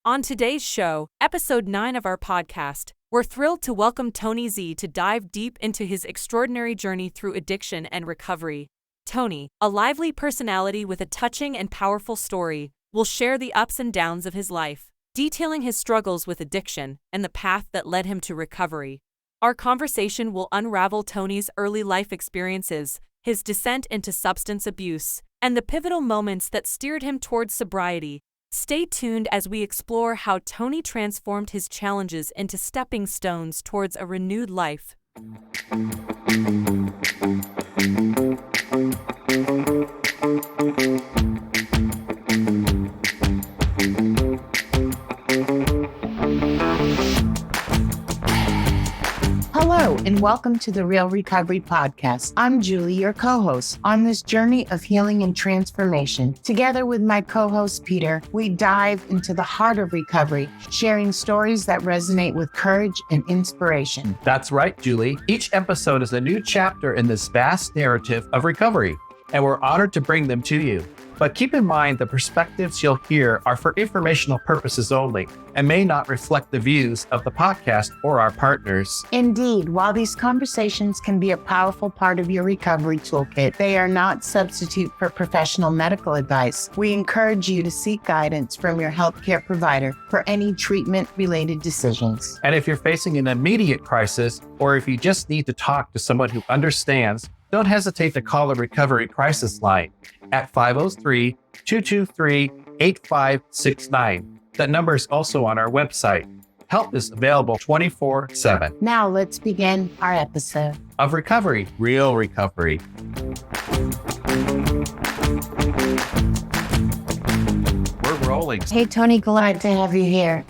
On today's show, episode 9 of our podcast, we're thrilled to welcome Tony Z to dive deep into his extraordinary journey through addiction and recovery. Tony, a lively personality with a touching and powerful story, will share the ups and downs of his life, detailing his struggles with addiction and the path that led him to recovery. Our conversation will unravel Tony's early life experiences, his descent into substance abuse, and the pivotal moments that steered him towards sobriety. Stay tuned as we explore how Tony transformed his challenges into stepping stones towards a renewed life. Hello, and welcome to the Real Recovery Podcast. I'm Julie, your co-host, on this journey of healing and transformation. Together with my co-host, Peter, we dive into the heart of recovery, sharing stories that resonate with courage and inspiration. That's right, Julie. Each episode is a new chapter in this vast narrative of recovery, and we're honored to bring them to you. But keep in mind the perspectives you'll hear are for informational purposes only and may not reflect the views of the podcast or our partners. Indeed, while these conversations can be a powerful part of your recovery toolkit, they are not substitute for professional medical advice. We encourage you to seek guidance from your healthcare provider for any treatment-related decisions. And if you're facing an immediate crisis, or if you just need to talk to someone who understands, don't hesitate to call the Recovery Crisis Line at 503-223-8569. That number is also on our website. Help is available 24/7. Now let's begin our episode Of recovery, real recovery. We're rolling. Hey, Tony, glad to have you here.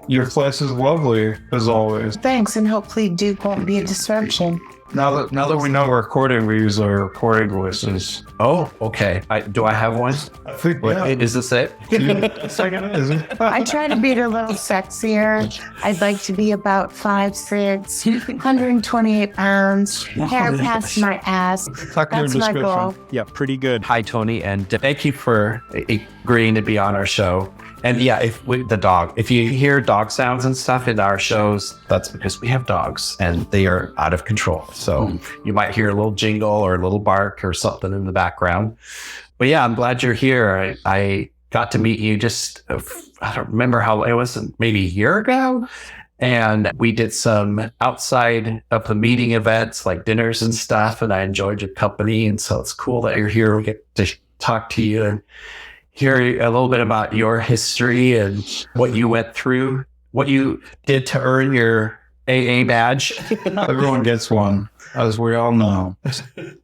Your class is lovely, as always. Thanks, and hopefully Duke won't be a disruption. Now that we know recording, we use our recording voices. Oh, okay. Do I have one? I think, Is this it? I try to be a little sexier. I'd like to be about 5'6", 128 pounds, hair past my ass. That's my goal. Yeah, pretty good. Hi, Tony, and thank you for agreeing to be on our show. And yeah, if you hear dog sounds and stuff in our shows, that's because we have dogs and they are out of control. So you might hear a little jingle or a little bark or something in the background. But yeah, I'm glad you're here. I got to meet you just, I don't remember how it was, maybe a year ago. And we did some outside of the meeting events like dinners and stuff. And I enjoyed your company. And so it's cool that you're here. We get to talk to you and hear a little bit about your history and what you went through, what you did to earn your AA badge. Everyone gets one, as we all know.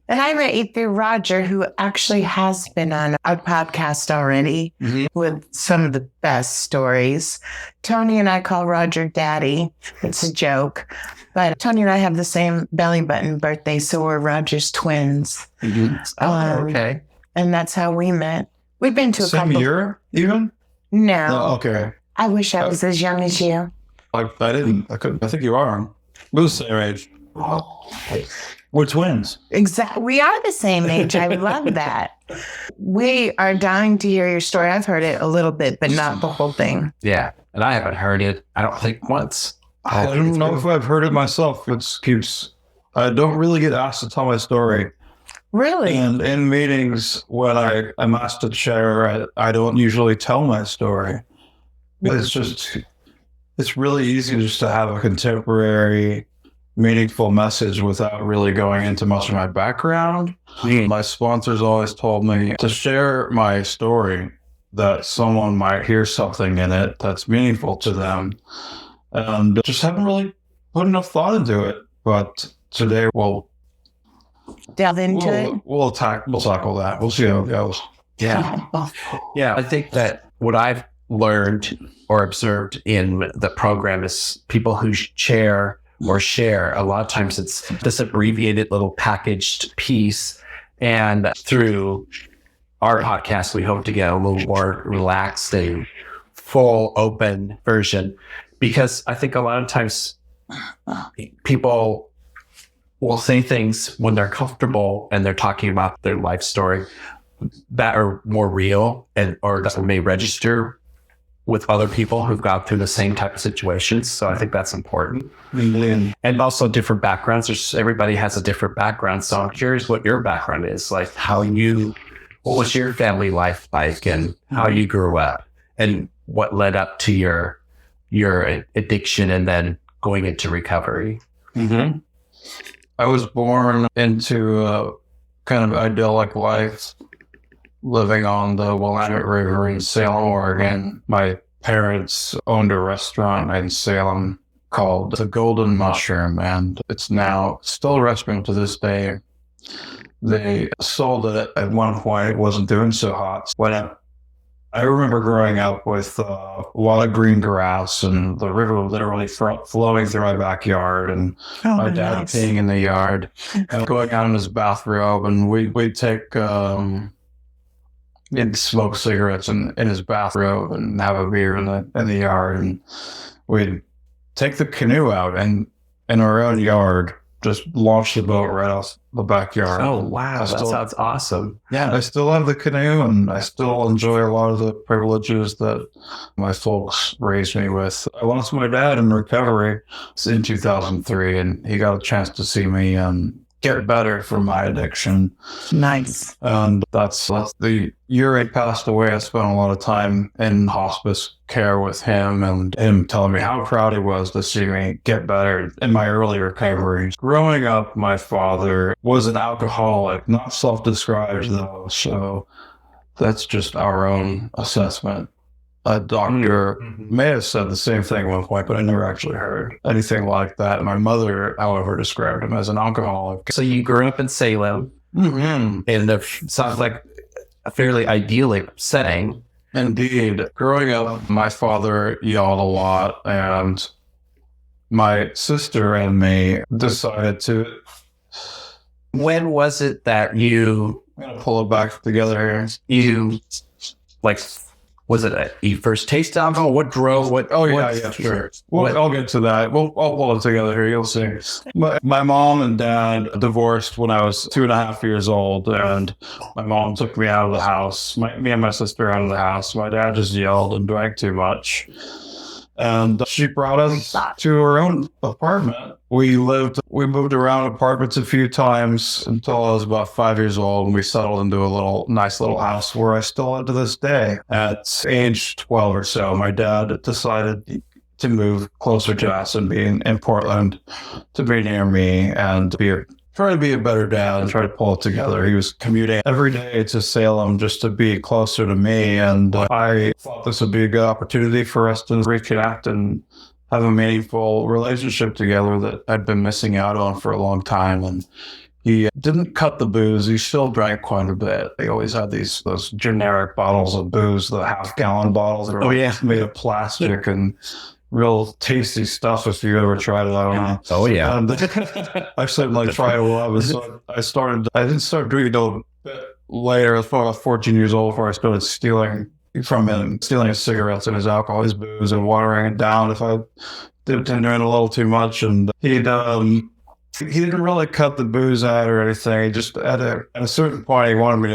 And I met you through Roger, who actually has been on our podcast already with some of the best stories. Tony and I call Roger Daddy. It's a joke. But Tony and I have the same belly button birthday, so we're Roger's twins. Okay. And that's how we met. We've been to a couple. Same year, even? No. No, okay. I wish I was as young as you. I think you are. We're the same age. We're twins. Exactly. We are the same age. I love that. We are dying to hear your story. I've heard it a little bit, but not the whole thing. Yeah. And I haven't heard it, I don't think once. I don't know if I've heard it myself. I don't really get asked to tell my story. Really? And in meetings, when I'm asked to share, I don't usually tell my story. It's really easy just to have a contemporary, meaningful message without really going into much of my background. My sponsors always told me to share my story, that someone might hear something in it that's meaningful to them. And just haven't really put enough thought into it. But today we'll delve into it. We'll tackle that. We'll see how it goes. Yeah. Yeah. I think that what I've learned or observed in the program is people who share, a lot of times it's this abbreviated little packaged piece. And through our podcast, we hope to get a little more relaxed and full open version, because I think a lot of times people will say things when they're comfortable and they're talking about their life story that are more real or that may register with other people who've gone through the same type of situations. So I think that's important. And also different backgrounds. Everybody has a different background. So I'm curious what your background is, like what was your family life like and how you grew up and what led up to your addiction and then going into recovery. Mm-hmm. I was born into a kind of idyllic life, living on the Willamette River in Salem, Oregon. My parents owned a restaurant in Salem called the Golden Mushroom, and it's now still a restaurant to this day. They sold it at one point. It wasn't doing so hot. I remember growing up with a lot of green grass and the river literally flowing through my backyard, and my dad peeing in the yard and going out in his bathrobe, and we'd take he'd smoke cigarettes in his bathrobe and have a beer in the yard, and we'd take the canoe out and in our own yard just launch the boat right off the backyard. Oh, wow. That sounds awesome. Yeah, I still have the canoe, and I still enjoy a lot of the privileges that my folks raised me with. I lost my dad in recovery in 2003, and he got a chance to see me get better from my addiction. Nice. And that's the year he passed away. I spent a lot of time in hospice care with him, and him telling me how proud he was to see me get better in my early recovery. Growing up, my father was an alcoholic, not self-described though, so that's just our own assessment. A doctor may have said the same thing at one point, but I never actually heard anything like that. My mother, however, described him as an alcoholic. So you grew up in Salem, and it sounds like a fairly idyllic setting. Indeed. Growing up, my father yelled a lot, and my sister and me decided to... When was it that I'm going to pull it back together here. Was it you first tasted alcohol? What drove? Sure. I'll get to that. I'll pull it together here. You'll see. My mom and dad divorced when I was 2.5 years old, and my mom took me out of the house. Me and my sister out of the house. My dad just yelled and drank too much, and she brought us to her own apartment. We moved around apartments a few times until I was about 5 years old, and we settled into a nice little house where I still live to this day. At age 12 or so, my dad decided to move closer to us and be in Portland, to be near me and try to be a better dad and try to pull it together. He was commuting every day to Salem just to be closer to me, and I thought this would be a good opportunity for us to reconnect and have a meaningful relationship together that I'd been missing out on for a long time. And he didn't cut the booze. He still drank quite a bit. They always had those generic bottles of booze, the half-gallon bottles that are made of plastic and real tasty stuff if you ever tried it. I don't know. Oh, yeah. And I certainly tried a lot. So I didn't start drinking until a bit later. I was probably about 14 years old before I started stealing from him, stealing his cigarettes and his alcohol, his booze, and watering it down if I did tend to drink a little too much. And he didn't really cut the booze out or anything. He just at a certain point he wanted me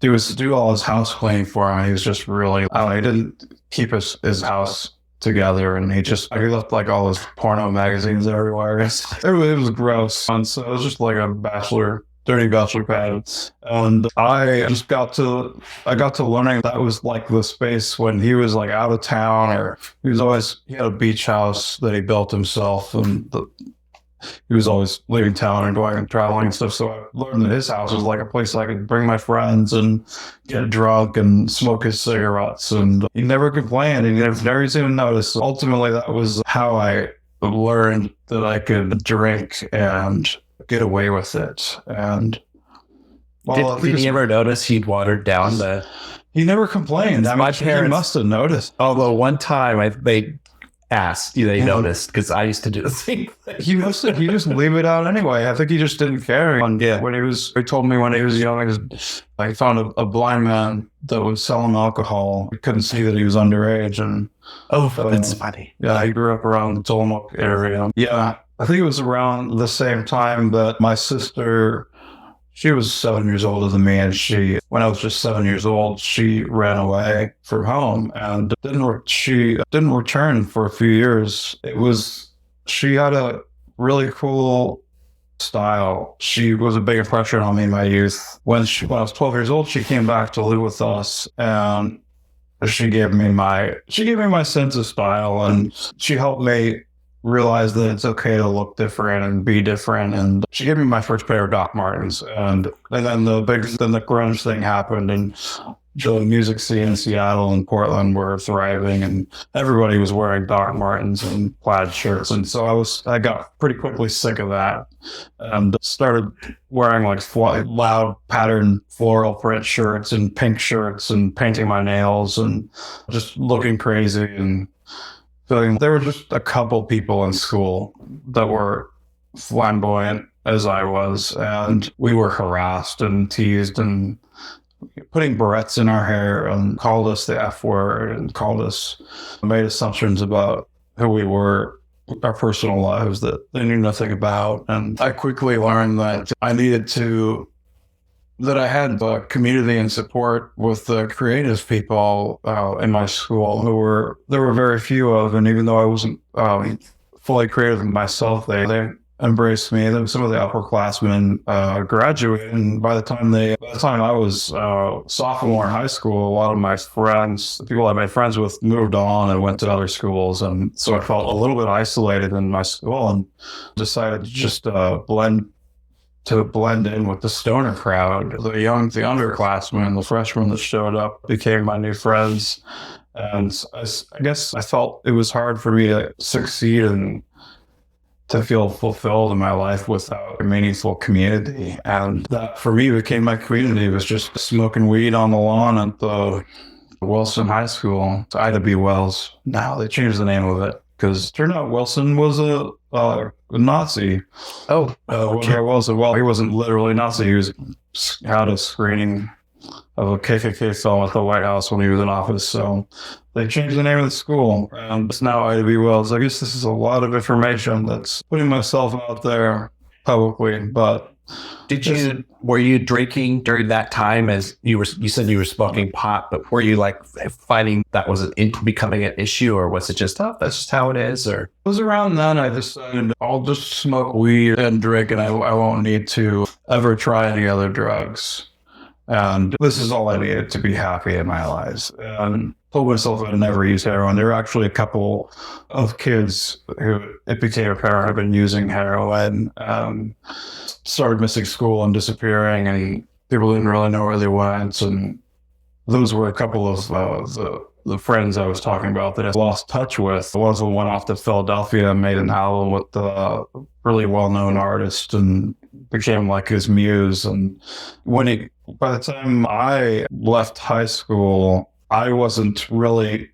to do all his house cleaning for him. He was just really, he didn't keep his house together, and he left like all his porno magazines everywhere. It was gross, and so it was just like a dirty bachelor pad. And I got to learning that was like the space when he was like out of town, or he had a beach house that he built himself, and he was always leaving town and going and traveling and stuff. So I learned that his house was like a place I could bring my friends and get drunk and smoke his cigarettes. And he never complained. He never even noticed. Ultimately, that was how I learned that I could drink and get away with it. And did he ever notice he'd watered down the... He never complained. My parents he must have noticed. Although one time they asked, they noticed, because I used to do the same thing. He just leave it out anyway. I think he just didn't care. And he told me when he was young, I found a blind man that was selling alcohol. He couldn't see that he was underage. And that's funny. Yeah, he grew up around the Tillamook area. Yeah, I think it was around the same time that my sister, She was 7 years older than me, and when I was just 7 years old, she ran away from home and she didn't return for a few years. She had a really cool style. She was a big impression on me in my youth. When I was 12 years old, she came back to live with us, and she gave me my sense of style, and she helped me realize that it's okay to look different and be different. And she gave me my first pair of Doc Martens, and then the grunge thing happened, and the music scene in Seattle and Portland were thriving, and everybody was wearing Doc Martens and plaid shirts. And so I got pretty quickly sick of that and started wearing like loud patterned floral print shirts and pink shirts and painting my nails and just looking crazy and feeling. There were just a couple people in school that were flamboyant as I was, and we were harassed and teased and putting barrettes in our hair and called us the F word and made assumptions about who we were, our personal lives that they knew nothing about. And I quickly learned that I had the community and support with the creative people in my school there were very few of, and even though I wasn't fully creative myself, they embraced me. Some of the upperclassmen graduated, and by the time I was sophomore in high school, a lot of my friends, the people I made friends with, moved on and went to other schools, and so I felt a little bit isolated in my school, and decided to just blend in with the stoner crowd. The underclassmen, the freshmen that showed up became my new friends, and I guess I felt it was hard for me to succeed and to feel fulfilled in my life without a meaningful community. And that for me became my community. It was just smoking weed on the lawn at the Wilson High School. It's Ida B. Wells. Now they changed the name of it because it turned out Wilson was a Nazi. Oh, Well, he wasn't literally Nazi. He had a screening of a KKK film at the White House when he was in office. So they changed the name of the school, and it's now Ida B. Wells. I guess this is a lot of information that's putting myself out there publicly, but were you drinking during that time? As you said you were smoking pot, but were you like finding that was becoming an issue, or was it just, that's just how it is? Or it was around then I decided I'll just smoke weed and drink, and I won't need to ever try any other drugs. And this is all I needed to be happy in my lives. And told myself I'd never use heroin. There were actually a couple of kids who it became apparent had been using heroin, started missing school and disappearing, and people didn't really know where they went. And those were a couple of the friends I was talking about that I lost touch with. One of them went off to Philadelphia and made an album with a really well-known artist and became like his muse. And by the time I left high school, I wasn't really,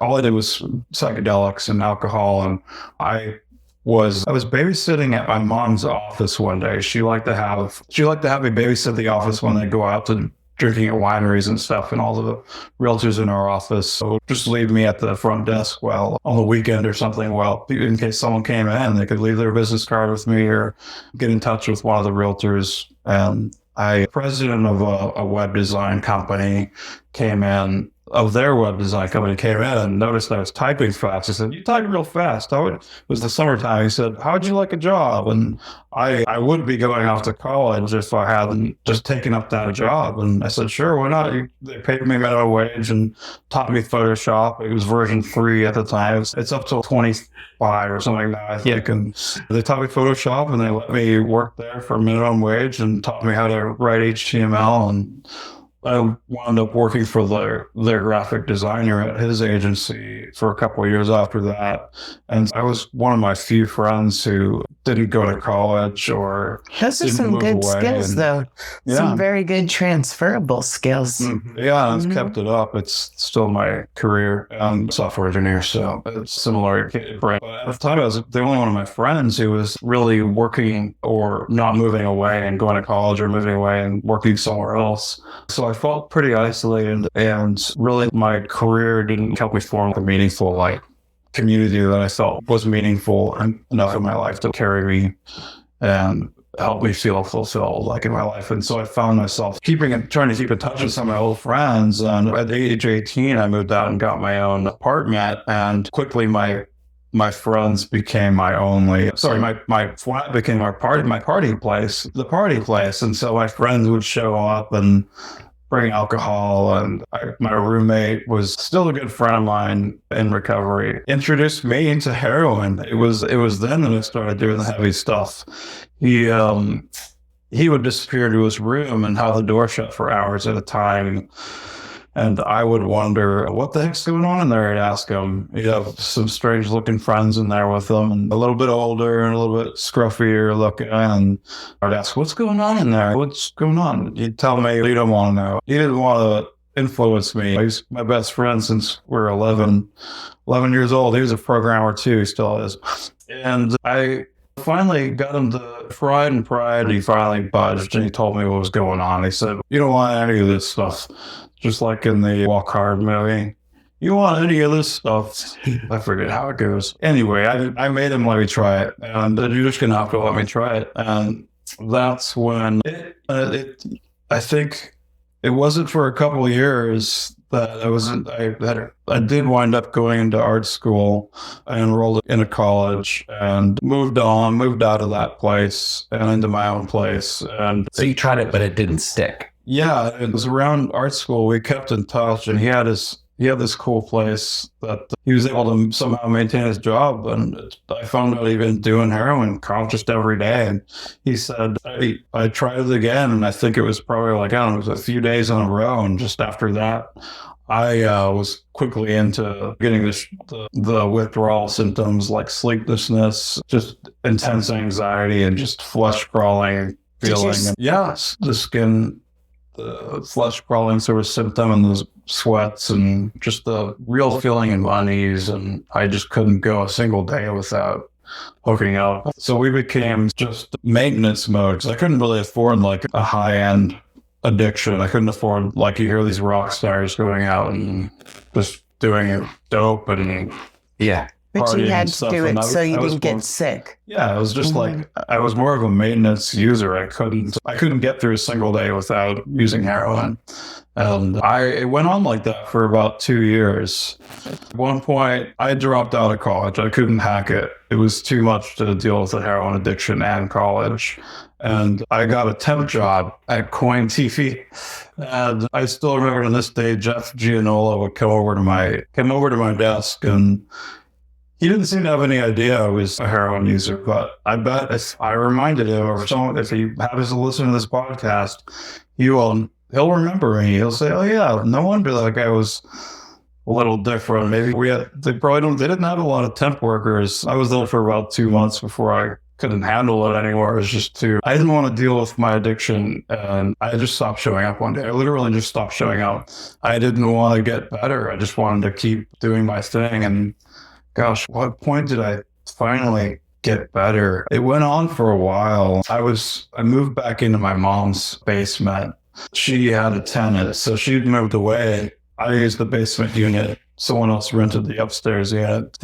all I did was psychedelics and alcohol, and I was babysitting at my mom's office one day. She liked to have me babysit the office when they go out to drinking at wineries and stuff, and all the realtors in our office so just leave me at the front desk while on the weekend or something, in case someone came in, they could leave their business card with me or get in touch with one of the realtors. And president of a web design company came in and noticed I was typing fast. He said, "You type real fast." It was the summertime. He said, "How'd you like a job?" And I would be going off to college if I hadn't just taken up that job. And I said, "Sure, why not?" They paid me minimum wage and taught me Photoshop. It was version 3 at the time. It's up to 25 or something now, I think. And they taught me Photoshop, and they let me work there for minimum wage and taught me how to write HTML. And I wound up working for their graphic designer at his agency for a couple of years after that. And I was one of my few friends who didn't go to college or those are some good skills, though. Yeah. Some very good transferable skills. Mm-hmm. Yeah, I've kept it up. It's still my career. I'm a software engineer, so it's similar. But at the time, I was the only one of my friends who was really working or not moving away and going to college or moving away and working somewhere else. So I felt pretty isolated, and really my career didn't help me form a meaningful community that I felt was meaningful enough in my life to carry me and helped me feel fulfilled, like in my life. And so I found myself trying to keep in touch with some of my old friends. And at age 18, I moved out and got my own apartment. And quickly, my friends became my flat became my party place, the party place. And so my friends would show up and bring alcohol, and my roommate was still a good friend of mine in recovery, introduced me into heroin. It was then that I started doing the heavy stuff. He would disappear to his room and have the door shut for hours at a time. And I would wonder, what the heck's going on in there? I'd ask him. He'd have some strange looking friends in there with him, and a little bit older and a little bit scruffier looking. And I'd ask, what's going on in there? What's going on? He'd tell me, you don't want to know. He didn't want to influence me. He's my best friend since we were 11 years old. He was a programmer too. He still is. And I finally got him to pride, and he finally budged, and he told me what was going on. He said, you don't want any of this stuff. Just like in the Walk Hard movie. You want any of this stuff? I forget how it goes. Anyway, I made him let me try it. And you're just going to have to let me try it. And that's when I think it wasn't for a couple of years that I did wind up going into art school. I enrolled in a college and moved out of that place and into my own place. And So you tried it, but it didn't stick. yeah, it was around art school. We kept in touch, and he had this cool place that he was able to somehow maintain his job. And I found out he'd been doing heroin just every day. And he said, I tried it again, and I think it was probably like, I don't know, it was a few days in a row. And just after that, I was quickly into getting the withdrawal symptoms like sleeplessness, just intense anxiety, and just flesh crawling feeling. And yes, the flesh crawling sort of symptom, and the sweats, and just the real feeling of unease. And I just couldn't go a single day without hooking up. So we became just maintenance modes. I couldn't really afford like a high-end addiction. I couldn't afford, like, you hear these rock stars going out and just doing it dope and Yeah. But you partying had and to stuff, do and it so you I was didn't get more- sick. Yeah, it was just like I was more of a maintenance user. I couldn't get through a single day without using heroin. And it went on like that for about 2 years. At one point, I dropped out of college. I couldn't hack it. It was too much to deal with the heroin addiction and college. And I got a temp job at Coin TV. And I still remember to this day, Jeff Gianola would come over to my desk, and he didn't seem to have any idea I was a heroin user, but I bet if I reminded him, or someone, if he happens to listen to this podcast, he'll remember me. He'll say, "Oh yeah, no wonder that guy was a little different." Maybe they didn't have a lot of temp workers. I was there for about 2 months before I couldn't handle it anymore. It was I didn't want to deal with my addiction, and I just stopped showing up one day. I literally just stopped showing up. I didn't want to get better. I just wanted to keep doing my thing. And gosh, what point did I finally get better? It went on for a while. I moved back into my mom's basement. She had a tenant, so she'd moved away. I used the basement unit. Someone else rented the upstairs unit.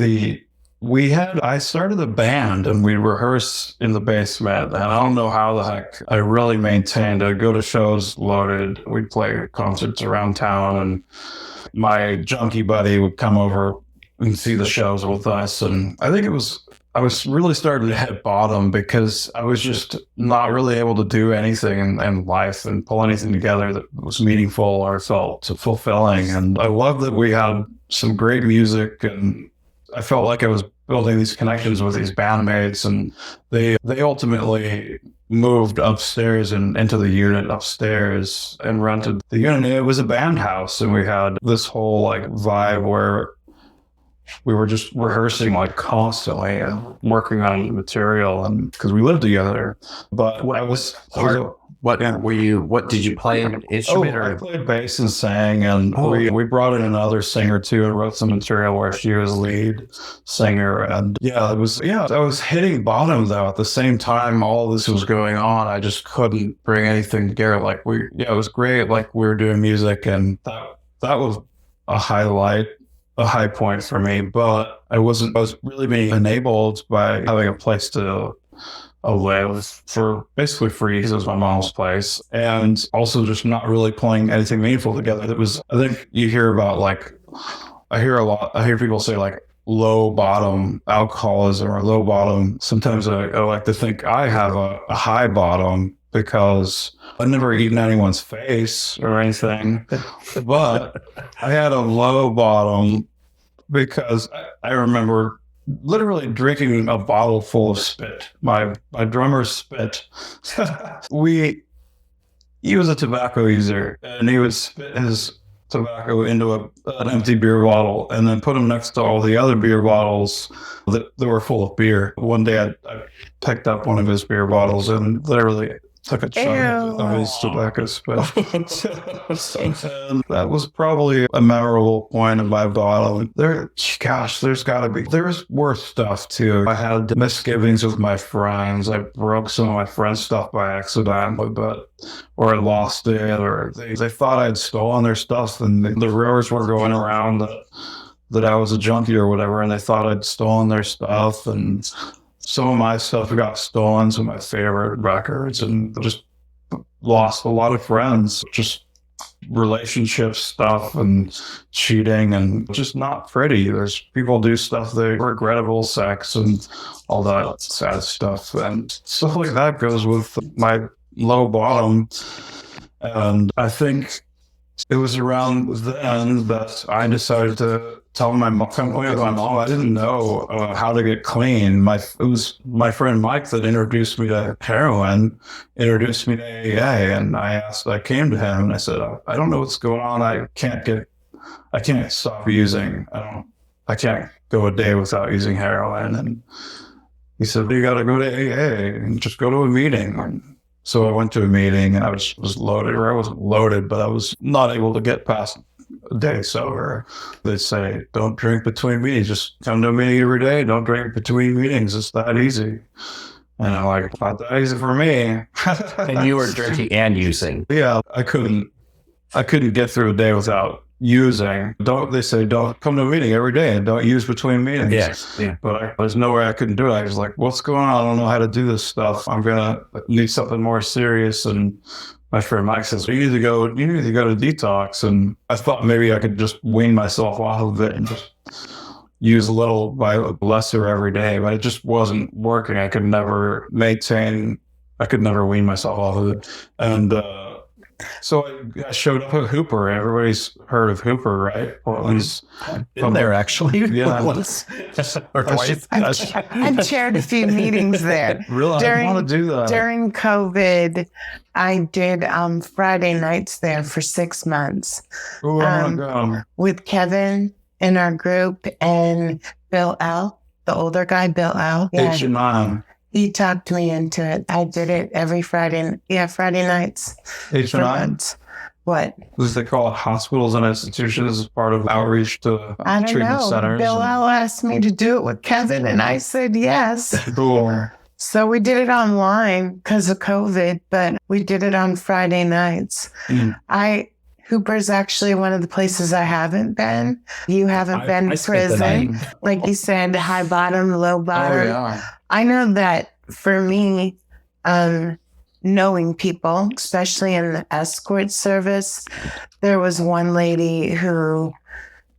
I started a band, and we'd rehearse in the basement. And I don't know how the heck I really maintained. I'd go to shows loaded. We'd play concerts around town, and my junkie buddy would come over and see the shows with us. And I think I was really starting to hit bottom, because I was just not really able to do anything in life and pull anything together that was meaningful or felt fulfilling. And I loved that we had some great music, and I felt like I was building these connections with these bandmates, and they ultimately moved upstairs and into the unit upstairs and rented the unit. It was a band house, and we had this whole like vibe where we were just rehearsing like constantly and working on material, and because we lived together. But What did you play an instrument? I played bass and sang, and we brought in another singer too, and wrote some material where she was lead singer. And I was hitting bottom though. At the same time all this was going on, I just couldn't bring anything together. Like it was great. Like we were doing music, and that was a high point for me. But I was really being enabled by having a place to away. It was for basically free because it was my mom's place. And also just not really playing anything meaningful together. It was, I think you hear about I hear people say low bottom alcoholism or low bottom. Sometimes I like to think I have a high bottom because I've never eaten anyone's face or anything, but I had a low bottom because I remember literally drinking a bottle full of spit. My drummer's spit. He was a tobacco user, and he would spit his tobacco into an empty beer bottle and then put them next to all the other beer bottles that were full of beer. One day I picked up one of his beer bottles and literally took a chunk of his tobacco spit. And that was probably a memorable point of my bottle. There's worse stuff too. I had misgivings with my friends. I broke some of my friends' stuff by accident, or I lost it, or they thought I'd stolen their stuff, and the rumors were going around that I was a junkie or whatever, and they thought I'd stolen their stuff, and some of my stuff got stolen, some of my favorite records, and just lost a lot of friends, just relationship stuff and cheating and just not pretty. There's people do stuff, regrettable sex and all that sad stuff. And stuff like that goes with my low bottom. And I think it was around then that I decided to tell my mom, I didn't know how to get clean. It was my friend Mike that introduced me to heroin, introduced me to AA, and I came to him and I said, I don't know what's going on. I can't stop using. I can't go a day without using heroin. And he said, you got to go to AA and just go to a meeting. And so I went to a meeting and I was loaded, or I wasn't loaded, but I was not able to get past a day sober. They say, don't drink between meetings. Just come to a meeting every day. Don't drink between meetings. It's that easy. And I'm like, not that easy for me. And you were drinking and using. Yeah, I couldn't get through a day without using. They say don't come to a meeting every day and don't use between meetings. Yes. Yeah. But there's no way I couldn't do it. I was like, what's going on? I don't know how to do this stuff. I'm gonna need something more serious. And my friend Mike says, you need to go to detox. And I thought maybe I could just wean myself off of it and just use a little by lesser every day, but it just wasn't working. I could never wean myself off of it. And so I showed up at Hooper. Everybody's heard of Hooper, right? Or at least been there actually. Yeah. Once or twice. I've chaired a few meetings there. Really? I want to do that. During COVID, I did Friday nights there for 6 months. Ooh, I want to go. With Kevin in our group and Bill L., the older guy, Bill L. Yeah. H&M. He talked me into it. I did it every Friday. Yeah, Friday nights. H&M? What? They call it hospitals and institutions as part of outreach to treatment centers. Bill L. asked me to do it with Kevin, and I said yes. Cool. So we did it online because of COVID, but we did it on Friday nights. Hooper's actually one of the places I haven't been. You haven't been to prison. Like you said, high bottom, low bottom. Oh, yeah. I know that for me, knowing people, especially in the escort service, there was one lady who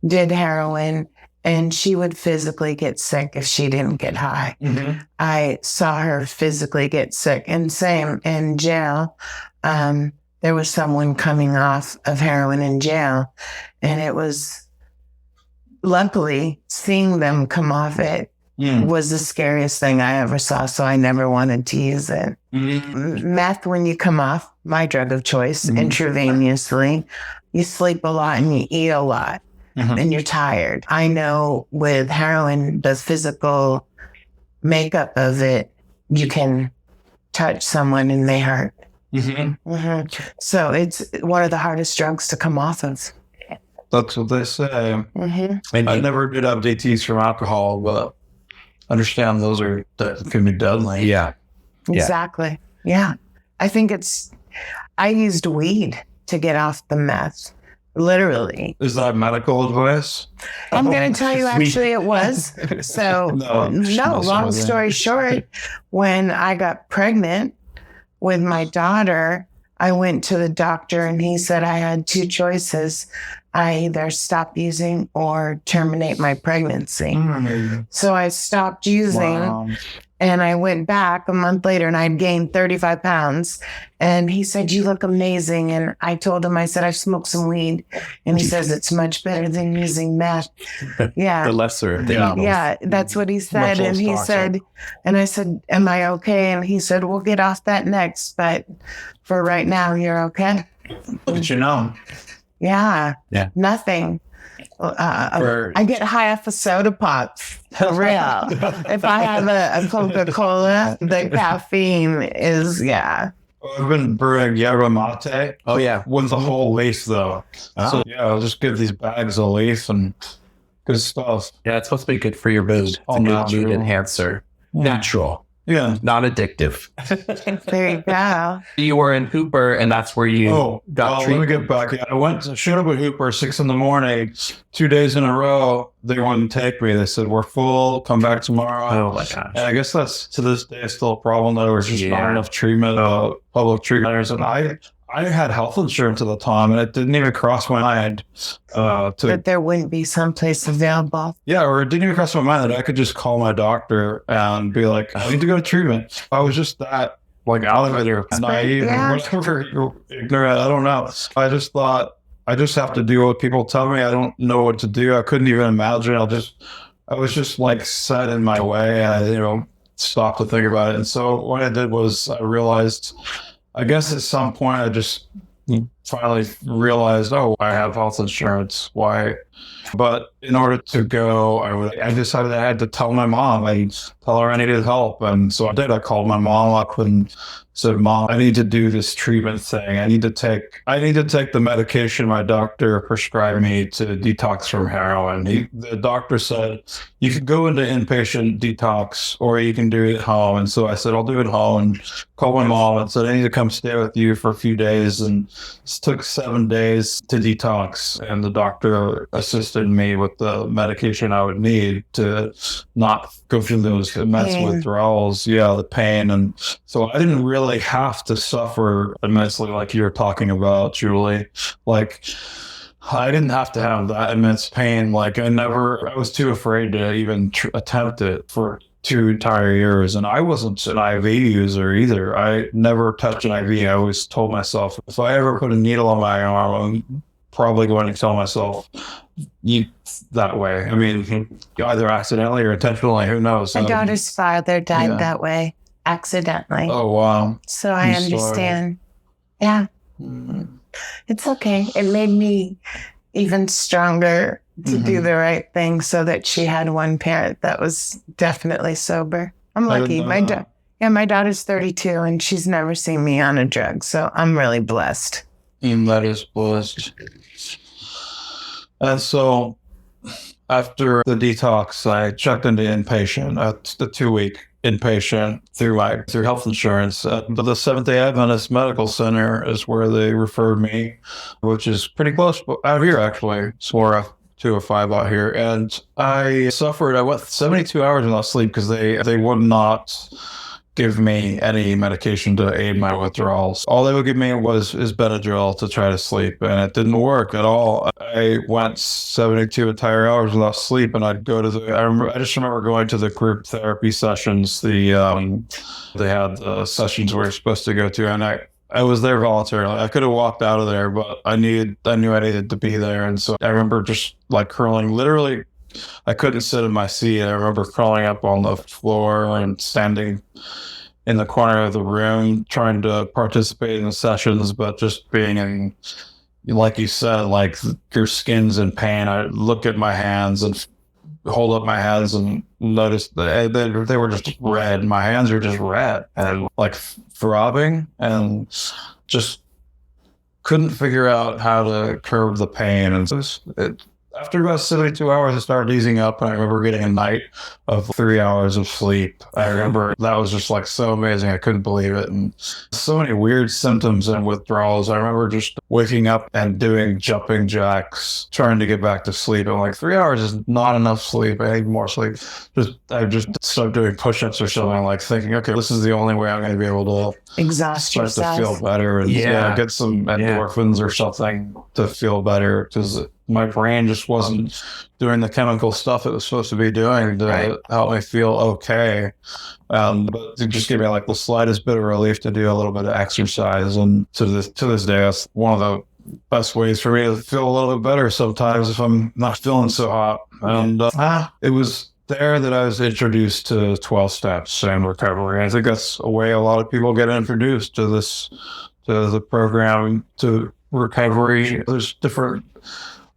did heroin and she would physically get sick if she didn't get high. Mm-hmm. I saw her physically get sick. And same in jail. There was someone coming off of heroin in jail, and it was luckily seeing them come off it was the scariest thing I ever saw. So I never wanted to use it. Mm-hmm. Meth, when you come off, my drug of choice, intravenously, you sleep a lot and you eat a lot and you're tired. I know with heroin, the physical makeup of it, you can touch someone and they hurt. Mm-hmm. Mm-hmm. So it's one of the hardest drugs to come off of. That's what they say. Mm-hmm. And I never did have DTs from alcohol, but understand those can be deadly. Yeah. Exactly. Yeah. I think I used weed to get off the meth. literally. Is that medical advice? I'm going to tell you, actually, it was. So, no, long story short, when I got pregnant with my daughter, I went to the doctor and he said I had two choices. I either stop using or terminate my pregnancy. So I stopped using. And I went back a month later and I'd gained 35 pounds. And he said, you look amazing. And I told him, I said, I've smoked some weed. And he says, it's much better than using meth. Yeah. The lesser of the evils. Yeah, that's what he said. And he said, and I said, am I okay? And he said, we'll get off that next. But for right now, you're okay. But you know. Yeah. Nothing. I get high off of soda pop, for real. If I have a Coca-Cola, the caffeine is, I've been brewing yerba mate. Oh, yeah. With the whole leaf, though. So, I'll just give these bags of leaf and good stuff. Yeah, it's supposed to be good for your mood. It's a good mood enhancer. Natural. Yeah. Not addictive. There you go. You were in Hooper, and that's where you got treated. Let me get back. I showed up at Hooper 6 a.m, 2 days in a row. They wouldn't take me. They said, we're full. Come back tomorrow. Oh, my gosh. And I guess that's, to this day, still a problem. There was just not enough treatment, public treatment. And I had health insurance at the time, and it didn't even cross my mind that there wouldn't be someplace available. Yeah, or it didn't even cross my mind that I could just call my doctor and be like, I need to go to treatment. I was just that, like, out of it, or naive, or whatever, ignorant. I don't know. I just thought, I just have to do what people tell me. I don't know what to do. I couldn't even imagine. I was just like set in my way, and I, stopped to think about it. And so what I did was I realized, I guess at some point I just finally realized, I have health insurance. Why? But in order to go, I decided I had to tell my mom. I tell her I needed help. And so I did. I called my mom up and said, Mom, I need to do this treatment thing. I need to take the medication my doctor prescribed me to detox from heroin. The doctor said, you could go into inpatient detox or you can do it at home. And so I said, I'll do it at home, and called my mom and said, I need to come stay with you for a few days. And it took 7 days to detox. And the doctor assisted me with the medication I would need to not go through those immense withdrawals. Yeah, the pain. And so I didn't really have to suffer immensely like you're talking about, Julie. Like, I didn't have to have that immense pain. Like, I was too afraid to even attempt it for 2 entire years. And I wasn't an IV user either. I never touched an IV. I always told myself, if I ever put a needle on my arm, I'm probably going to tell myself, that way. I mean, either accidentally or intentionally, who knows? My daughter's father died that way, accidentally. Oh, wow. So I understand. Yeah. It's okay. It made me even stronger to do the right thing so that she had one parent that was definitely sober. I'm lucky. My daughter's 32 and she's never seen me on a drug. So I'm really blessed. That is blessed. And so after the detox, I checked into inpatient, the 2-week inpatient through health insurance. The Seventh-day Adventist Medical Center is where they referred me, which is pretty close out here, actually. It's more 205 out here. And I went 72 hours without sleep because they would not give me any medication to aid my withdrawals. All they would give me is Benadryl to try to sleep, and it didn't work at all. I went 72 entire hours without sleep, and I'd go to I just remember going to the group therapy sessions. They had the sessions we were supposed to go to, and I was there voluntarily. I could have walked out of there, but I knew I needed to be there. And so I remember just like curling, literally, I couldn't sit in my seat. I remember crawling up on the floor and standing in the corner of the room, trying to participate in the sessions, but just being in, like you said, like your skin's in pain. I look at my hands and hold up my hands and notice that they were just red. My hands are just red and like throbbing, and just couldn't figure out how to curb the pain. And after about 72 hours, it started easing up, and I remember getting a night of 3 hours of sleep. I remember that was just like so amazing. I couldn't believe it. And so many weird symptoms and withdrawals. I remember just waking up and doing jumping jacks, trying to get back to sleep. I'm like, 3 hours is not enough sleep. I need more sleep. I just started doing push-ups or something, like thinking, okay, this is the only way I'm going to be able to Exhaust start yourself. to feel better and get some endorphins or something to feel better, because my brain just wasn't doing the chemical stuff it was supposed to be doing to help me feel okay. But it just gave me like the slightest bit of relief to do a little bit of exercise. And to this day, that's one of the best ways for me to feel a little bit better sometimes if I'm not feeling so hot. And it was there that I was introduced to 12 steps and recovery. I think that's a way a lot of people get introduced to the program, to recovery. There's different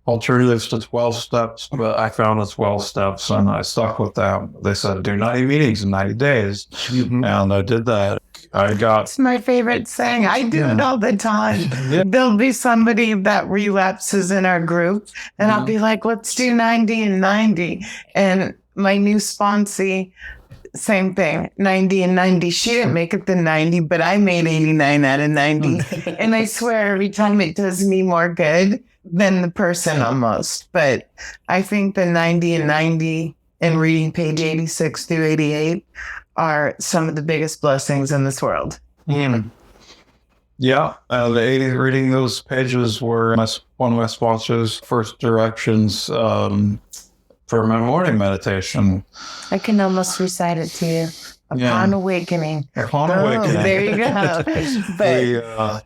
alternatives to 12 steps, but I found the 12 steps and I stuck with them. They said do 90 meetings in 90 days. And I did that. It's my favorite saying. I do it all the time. There'll be somebody that relapses in our group and I'll be like, let's do 90 and 90. And my new sponsee, same thing, 90 and 90. She didn't make it to 90, but I made 89 out of 90. And I swear every time it does me more good than the person almost. But I think the 90 and 90 and reading page 86 through 88 are some of the biggest blessings in this world. Yeah, reading those pages were one of my sponsors' first directions for my morning meditation. I can almost recite it to you. Upon awakening. Upon awakening. There you go. But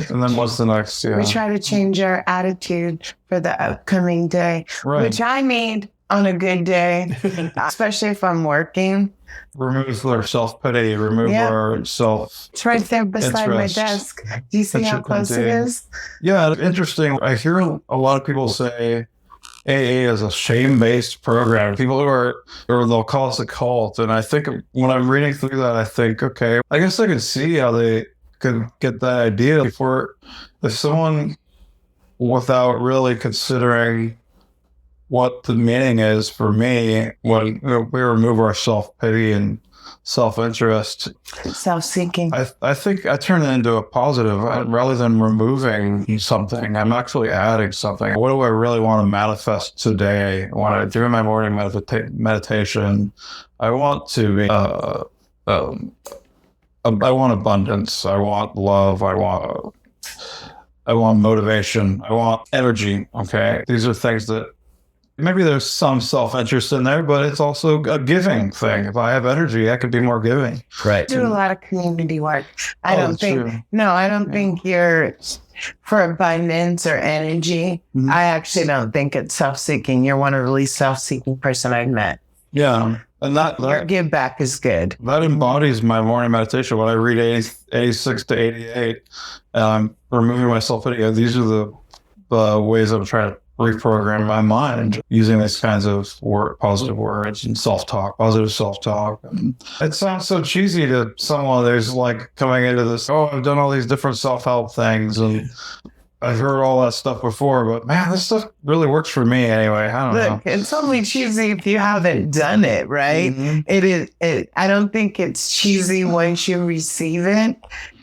and then what's the next? Yeah. We try to change our attitude for the upcoming day, which I need on a good day, especially if I'm working. Remove our self-pity, remove our self. It's right there beside my desk. Do you see how close it is? Yeah, interesting. I hear a lot of people say AA is a shame-based program. People or they'll call us a cult. And I think when I'm reading through that, I think, okay, I guess I can see how they could get that idea. If someone, without really considering what the meaning is for me, when we remove our self-pity and self-interest, self-seeking, I think I turn it into a positive. Rather than removing something, I'm actually adding something. What do I really want to manifest today? When I do my morning meditation, I want to be, I want abundance. I want love. I want motivation. I want energy. Okay. These are things that maybe there's some self-interest in there, but it's also a giving thing. If I have energy, I could be more giving. Right. Do a lot of community work. I don't think you're for abundance or energy. I actually don't think it's self-seeking. You're one of the least self-seeking person I've met. Yeah. And that your give back is good. That embodies my morning meditation. When I read 86 to 88, removing my self-pity, these are the ways I'm trying to reprogram my mind using these kinds of positive words and positive self-talk. And it sounds so cheesy to someone who's like coming into this, I've done all these different self-help things and I've heard all that stuff before, but man, this stuff really works for me anyway. I don't know. It's only cheesy if you haven't done it, right? I don't think it's cheesy once you receive it.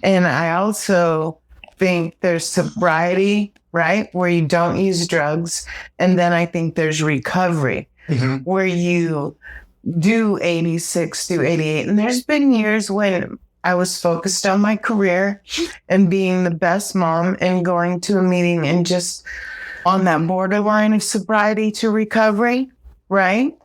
And I also think there's sobriety, right? Where you don't use drugs. And then I think there's recovery, where you do 86 to 88. And there's been years when I was focused on my career and being the best mom and going to a meeting and just on that borderline of sobriety to recovery, right?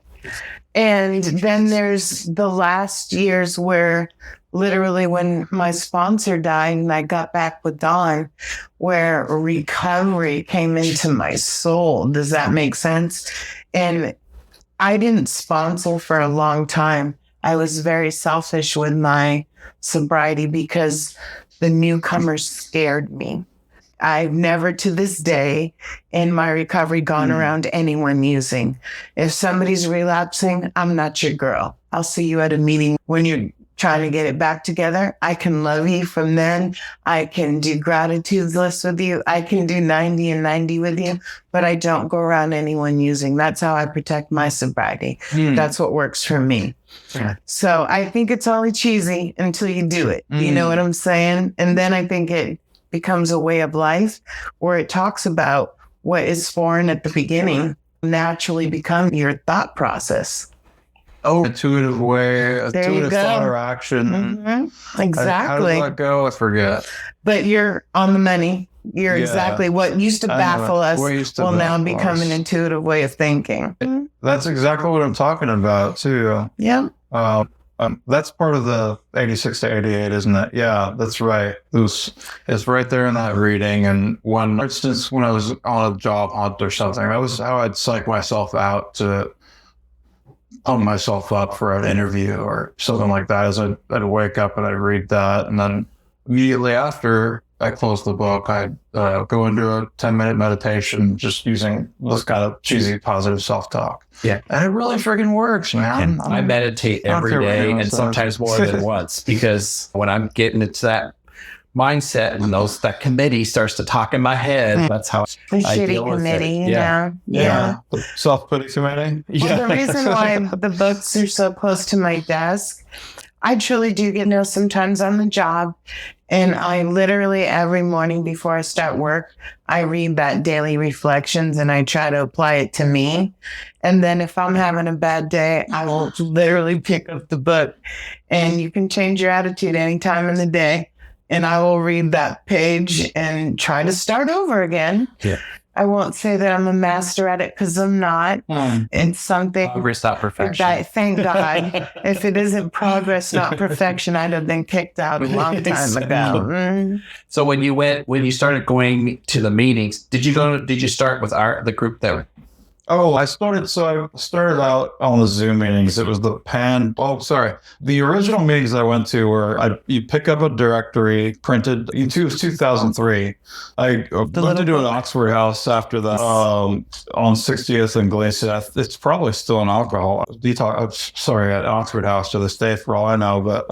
And then there's the last years where literally when my sponsor died and I got back with Dawn, where recovery came into my soul. Does that make sense? And I didn't sponsor for a long time. I was very selfish with my sobriety because the newcomers scared me. I've never to this day in my recovery gone around anyone using. If somebody's relapsing, I'm not your girl. I'll see you at a meeting when you're trying to get it back together. I can love you from then. I can do gratitude lists with you. I can do 90 and 90 with you, but I don't go around anyone using. That's how I protect my sobriety. That's what works for me. So I think it's only cheesy until you do it. You know what I'm saying? And then I think it becomes a way of life, or it talks about what is foreign at the beginning naturally become your thought process. Oh, intuitive way, There you intuitive go. thought or action. Mm-hmm. Exactly. How does that go? I forget. But you're on the money. You're Yeah. exactly what used to baffle us will now become an intuitive way of thinking. That's exactly what I'm talking about too. Yeah. That's part of the 86 to 88, isn't it? Yeah, that's right. It's right there in that reading. And for instance, when I was on a job hunt or something, that was how I'd psych myself out to pump myself up for an interview or something like that. As I'd wake up and I'd read that, and then immediately after I close the book, I go into a 10-minute meditation, just using this kind of cheesy positive self-talk. Yeah. And it really freaking works, man. And I meditate every day and sometimes more than once, because when I'm getting into that mindset and that committee starts to talk in my head, that's how The I shitty deal with committee, it. you know? Yeah. The self-pity committee. Well, the reason why the books are so close to my desk, I truly do get sometimes on the job. And I literally every morning before I start work, I read that daily reflections and I try to apply it to me. And then if I'm having a bad day, I will literally pick up the book, and you can change your attitude any time in the day. And I will read that page and try to start over again. Yeah. I won't say that I'm a master at it, because I'm not. It's something. Progress, not perfection. Thank God. If it isn't progress, not perfection, I'd have been kicked out a long time ago. So when you started going to the meetings, did you start with the group that? Oh, I started out on the Zoom meetings. It was the the original meetings I went to were you pick up a directory printed. It was 2003. I went to do an Oxford House after that on 60th and Glacier. It's probably still an alcohol detox. At Oxford House to this day, for all I know. But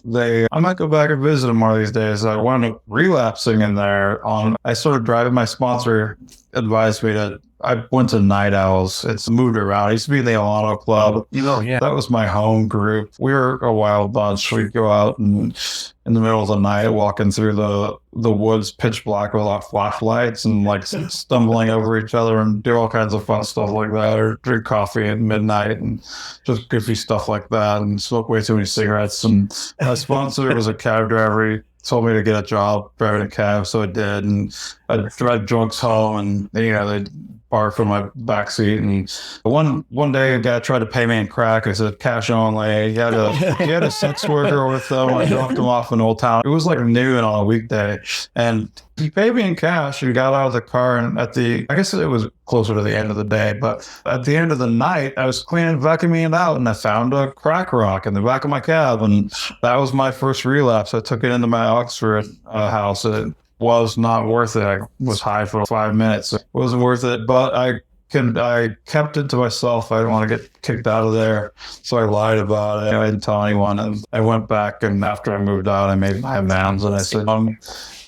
I might go back and visit them one of these days. I wound up relapsing in there. I started driving. My sponsor advised me to. I went to Night Owls. It's moved around. I used to be in the Alano Club. Oh, yeah. That was my home group. We were a wild bunch. We'd go out and in the middle of the night, walking through the woods, pitch black without flashlights, and like stumbling over each other and do all kinds of fun stuff like that, or drink coffee at midnight and just goofy stuff like that, and smoke way too many cigarettes. And my sponsor was a cab driver. He told me to get a job driving a cab, so I did. And I'd drive drunks home, and they'd barf in my backseat. And one day a guy tried to pay me in crack. I said cash only. He had a sex worker with him. I dropped him off in Old Town. It was like noon on a weekday, and he paid me in cash. And got out of the car, and I guess it was closer to the end of the day, but at the end of the night, I was cleaning, vacuuming it out, and I found a crack rock in the back of my cab, and that was my first relapse. I took it into my Oxford house. It was not worth it. I was high for 5 minutes. It wasn't worth it, but I kept it to myself. I didn't want to get kicked out of there, so I lied about it. I didn't tell anyone, and I went back, and after I moved out, I made my amends, and I said,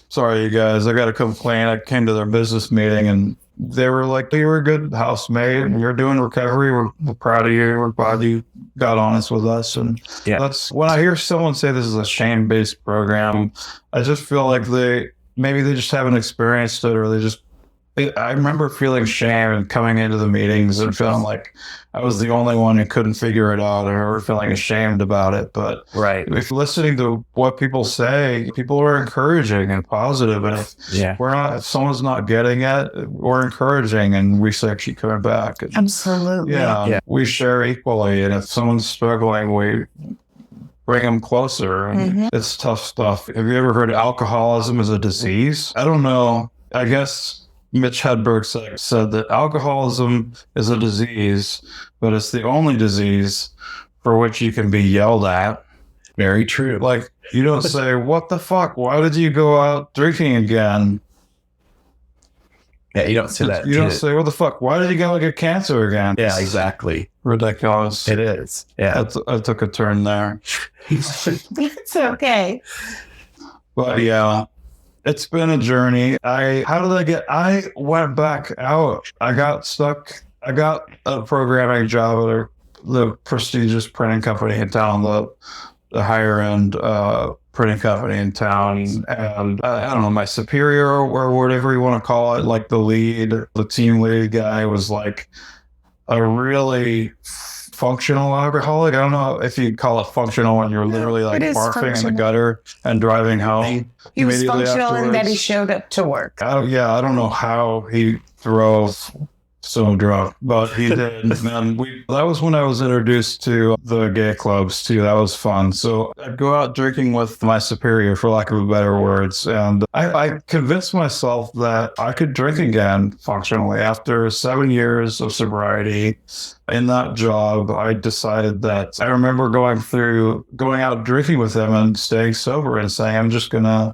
sorry, you guys, I got to complain. I came to their business meeting, and they were like, you were a good housemate, and you're doing recovery. We're proud of you. We're glad you got honest with us. And that's when I hear someone say this is a shame-based program, I just feel like maybe they just haven't experienced it, or I remember feeling shame and coming into the meetings and feeling like I was the only one who couldn't figure it out, or feeling ashamed about it. But if listening to what people say, people are encouraging and positive. And if someone's not getting it, we're encouraging, and we say keep coming back. Absolutely. Yeah, we share equally. And if someone's struggling, we bring them closer. And it's tough stuff. Have you ever heard of alcoholism as a disease? I don't know. I guess Mitch Hedberg said that alcoholism is a disease, but it's the only disease for which you can be yelled at. Very true. Like, you don't say, what the fuck? Why did you go out drinking again? Yeah, you don't say that. You don't say, what the fuck? Why did you go get cancer again? Yeah, exactly. Ridiculous. It is. Yeah. I took a turn there. It's okay. But yeah. It's been a journey. I went back out. I got stuck. I got a programming job at the prestigious printing company in town, the higher end printing company in town. And I don't know, my superior or whatever you want to call it, like the team lead guy was like a really functional alcoholic. I don't know if you call it functional when you're literally like barfing in the gutter and driving home. He was functional in that he showed up to work. I don't know how he drove so drunk, but he did. And that was when I was introduced to the gay clubs too. That was fun. So I'd go out drinking with my superior, for lack of better words, and I convinced myself that I could drink again functionally after 7 years of sobriety. In that job, I decided that I remember going out drinking with him and staying sober and saying, I'm just gonna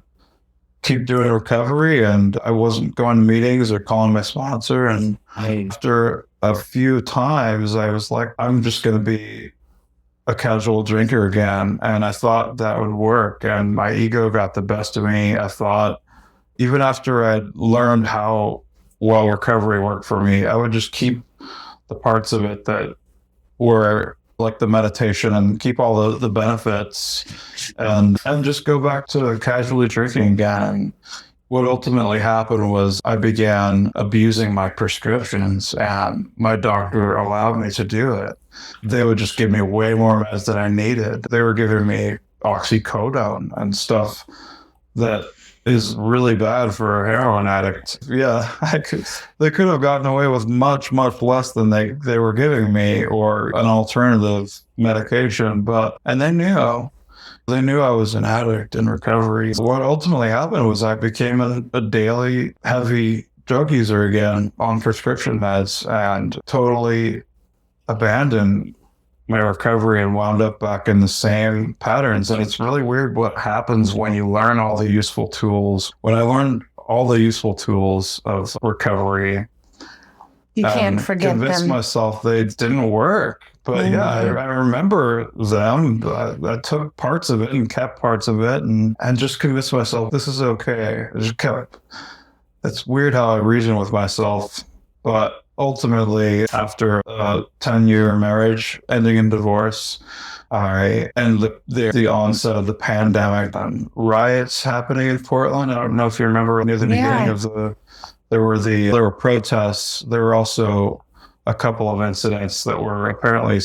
keep doing recovery, and I wasn't going to meetings or calling my sponsor. And after a few times, I was like, I'm just going to be a casual drinker again. And I thought that would work. And my ego got the best of me. I thought, even after I'd learned how well recovery worked for me, I would just keep the parts of it that were like the meditation and keep all the benefits and just go back to casually drinking again. What ultimately happened was I began abusing my prescriptions, and my doctor allowed me to do it. They would just give me way more meds than I needed. They were giving me oxycodone and stuff that is really bad for a heroin addict. Yeah, they could have gotten away with much, much less than they were giving me, or an alternative medication. And they knew I was an addict in recovery. What ultimately happened was I became a daily heavy drug user again on prescription meds, and totally abandoned my recovery and wound up back in the same patterns. And it's really weird what happens when you learn all the useful tools. When I learned all the useful tools of recovery, you can't forget them. Convinced myself they didn't work. But yeah, I remember them. I took parts of it and kept parts of it, and just convinced myself this is okay. I just kept. It's weird how I reason with myself, but ultimately, after a 10-year marriage ending in divorce, and the onset of the pandemic and riots happening in Portland. I don't know if you remember near the beginning of there were protests. There were also a couple of incidents that were apparently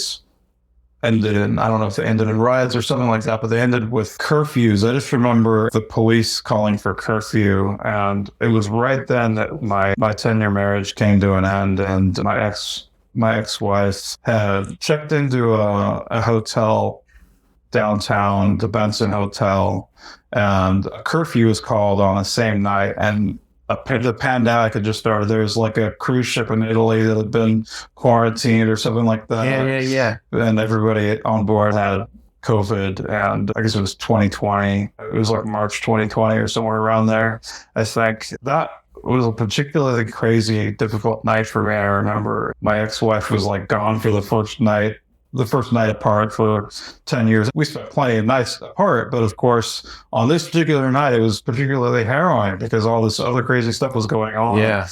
ended in, I don't know if they ended in riots or something like that, but they ended with curfews. I just remember the police calling for curfew, and it was right then that my 10-year marriage came to an end, and my ex-wife had checked into a hotel downtown, the Benson Hotel, and a curfew was called on the same night, and the pandemic had just started. There was like a cruise ship in Italy that had been quarantined or something like that. Yeah. And everybody on board had COVID, and I guess it was 2020. It was like March 2020 or somewhere around there. I think that was a particularly crazy, difficult night for me. I remember my ex-wife was like gone for the first night apart for 10 years. We spent plenty of nights apart, but of course, on this particular night, it was particularly harrowing because all this other crazy stuff was going on. Yeah.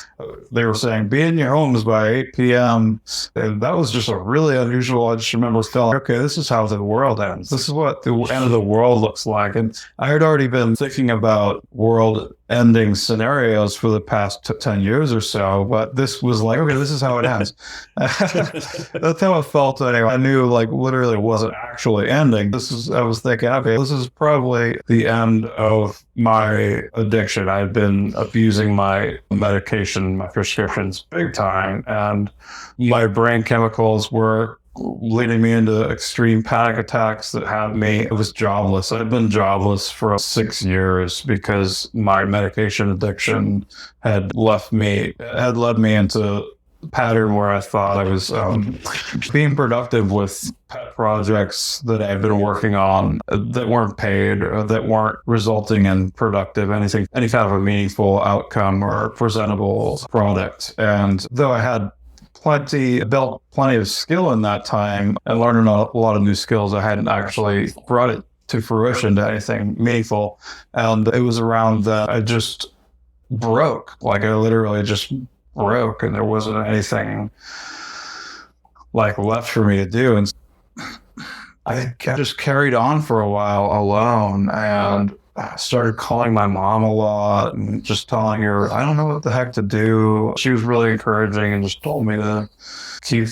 They were saying, be in your homes by 8 p.m. And that was just a really unusual. I just remember feeling, okay, this is how the world ends. This is what the end of the world looks like. And I had already been thinking about world ending scenarios for the past 10 years or so, but this was like, okay, this is how it ends. That's how it felt anyway. I knew like literally it wasn't actually ending. I was thinking, okay, this is probably the end of my addiction. I had been abusing my medication, my prescriptions big time, and my brain chemicals were leading me into extreme panic attacks that had me. I was jobless. I'd been jobless for 6 years because my medication addiction had led me into a pattern where I thought I was being productive with pet projects that I've been working on that weren't paid or that weren't resulting in productive any kind of a meaningful outcome or presentable product. And though I had built plenty of skill in that time and learned a lot of new skills, I hadn't actually brought it to fruition to anything meaningful. And it was around that I just broke. Like I literally just broke, and there wasn't anything like left for me to do. And I just carried on for a while alone, and I started calling my mom a lot and just telling her, I don't know what the heck to do. She was really encouraging and just told me to keep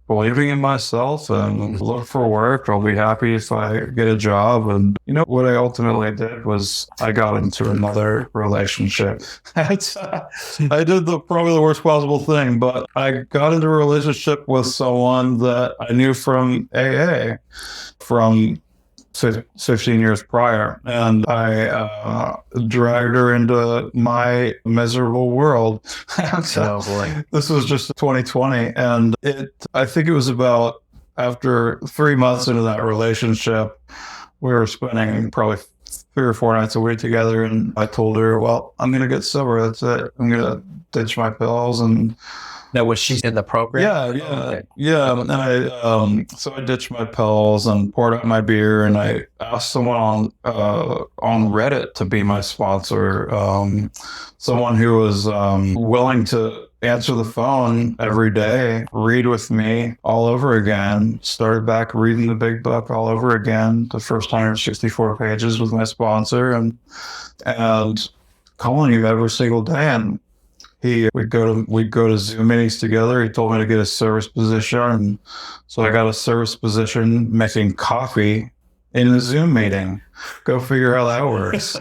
believing in myself and look for work. I'll be happy if I get a job. And you know what I ultimately did was I got into another relationship. I did probably the worst possible thing, but I got into a relationship with someone that I knew from AA from 15 years prior, and I dragged her into my miserable world. This was just 2020, and I think it was about after 3 months into that relationship, we were spending probably 3 or 4 nights a week together, and I told her, well, I'm going to get sober. That's it. I'm going to ditch my pills. And Now, was she in the program? Yeah. And so I ditched my pills and poured out my beer, and I asked someone on Reddit to be my sponsor. Someone who was willing to answer the phone every day, read with me all over again. Started back reading the big book all over again, the first 164 pages with my sponsor, and calling you every single day. And we'd go to Zoom meetings together. He told me to get a service position, and so I got a service position making coffee in a Zoom meeting. Go figure how that works.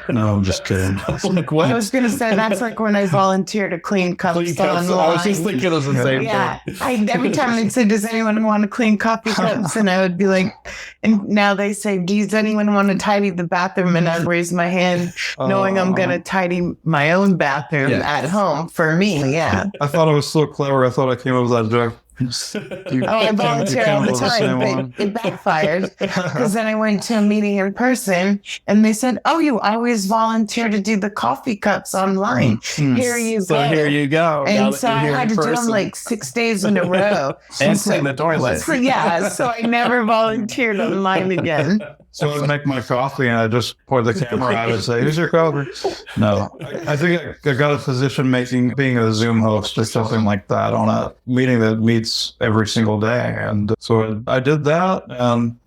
No, I'm just kidding. Like, what? I was going to say, that's like when I volunteer to clean cups online. I was just thinking of the same thing. Every time they'd say, does anyone want to clean coffee cups? And I would be like, and now they say, does anyone want to tidy the bathroom? And I'd raise my hand knowing I'm going to tidy my own bathroom at home for me. Yeah. I thought I was so clever. I thought I came up with that joke. I volunteer all the time, but it backfired because then I went to a meeting in person and they said, oh, you always volunteer to do the coffee cups online. Here you go. So here you go. And so I had to do them like 6 days in a row. And clean the toilet. So I never volunteered online again. So I would make my coffee and I just point the camera out and say, here's your coffee. No, I think I got a position being a Zoom host or something like that on a meeting that meets every single day. And so I did that. And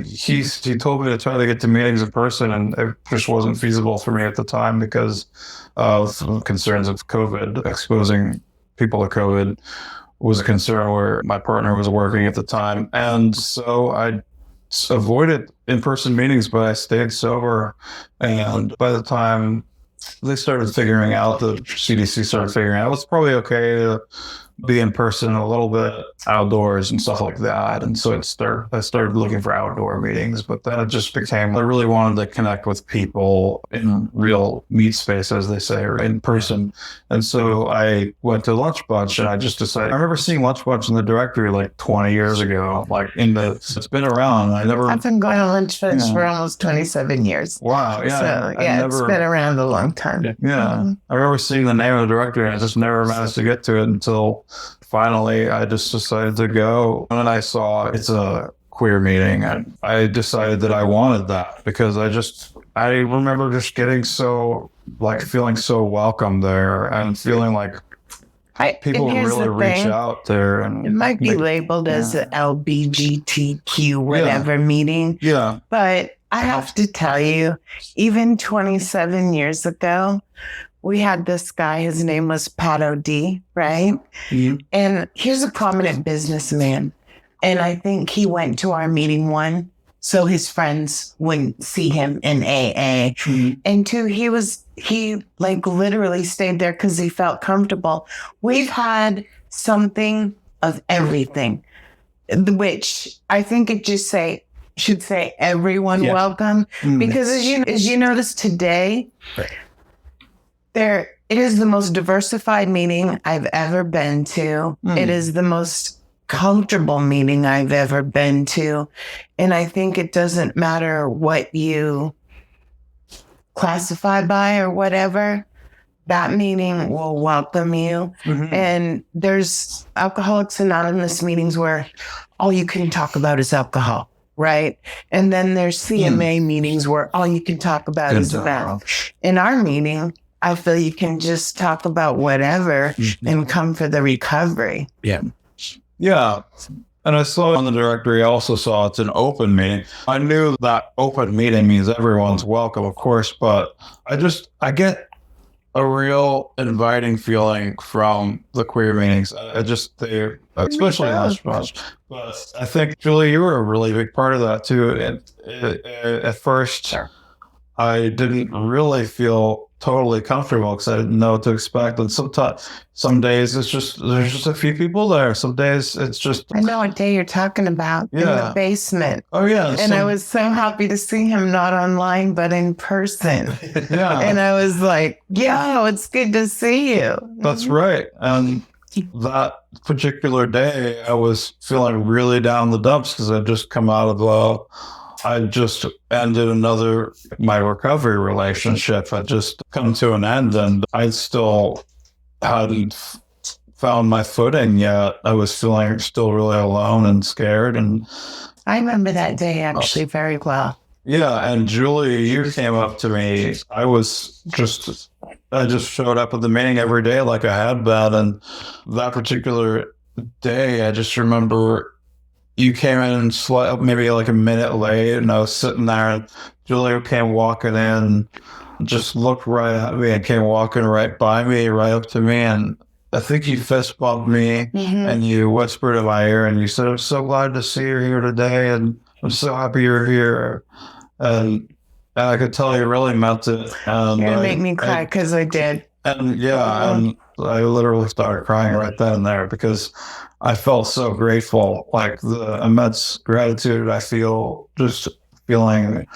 he told me to try to get to meetings in person, and it just wasn't feasible for me at the time because of concerns of COVID. Exposing people to COVID was a concern where my partner was working at the time. And so I avoided in-person meetings, but I stayed sober. And by the time they started figuring out, the CDC started figuring out, it's probably okay to be in person a little bit outdoors and stuff like that. And so I started looking for outdoor meetings, but then it just became, I really wanted to connect with people in real meet space, as they say, or in person. And so I went to Lunch Bunch, and I just decided, I remember seeing Lunch Bunch in the directory like 20 years ago, it's been around. I've been going to Lunch Bunch for almost 27 years. Wow. Yeah. So it's been around a long time. Yeah. Mm-hmm. I remember seeing the name of the directory, and I just never managed to get to it until finally I just decided to go. And then I saw it's a queer meeting, and I decided that I wanted that because I remember just getting feeling so welcome there and feeling like people really reach out there. And it might be labeled as an LBGTQ whatever meeting. Yeah. But I have to tell you, even 27 years ago, we had this guy, his name was Pat O.D., right? Mm-hmm. And he's a prominent businessman. And I think he went to our meeting, one, so his friends wouldn't see him in AA. Mm-hmm. And two, he literally stayed there because he felt comfortable. We've had something of everything, which I think it just should say everyone welcome. Mm-hmm. Because as you notice today, it is the most diversified meeting I've ever been to. It is the most comfortable meeting I've ever been to. And I think it doesn't matter what you classify by or whatever, that meeting will welcome you. Mm-hmm. And there's Alcoholics Anonymous meetings where all you can talk about is alcohol. Right. And then there's CMA meetings where all you can talk about is that. In our meeting, I feel you can just talk about whatever and come for the recovery. Yeah. Yeah. And I saw on the directory, I also saw it's an open meeting. I knew that open meeting means everyone's welcome, of course, but I get a real inviting feeling from the queer meetings. Especially last month. But I think, Julie, you were a really big part of that too. At first, I didn't really feel totally comfortable because I didn't know what to expect. And sometimes, some days there's just a few people there. Some days it's just. I know what day you're talking about. In the basement. Oh yeah. And I was so happy to see him not online but in person. Yeah. And I was like, yo, it's good to see you. That's right. And that particular day, I was feeling really down the dumps because I'd just come out of I just ended my recovery relationship had just come to an end, and I still hadn't found my footing yet. I was feeling still really alone and scared. And I remember that day actually very well. Yeah. And Julie, you came up to me. I just showed up at the meeting every day like I had been. And that particular day, I just remember you came in maybe like a minute late, and I was sitting there, and Julia came walking in, just looked right at me, and came walking right by me, right up to me, and I think you fist bumped me, and you whispered in my ear, and you said, "I'm so glad to see you here today, and I'm so happy you're here," and I could tell you really meant it. And you're gonna make me cry because I did. And and I literally started crying right then and there because I felt so grateful, like the immense gratitude I feel just feeling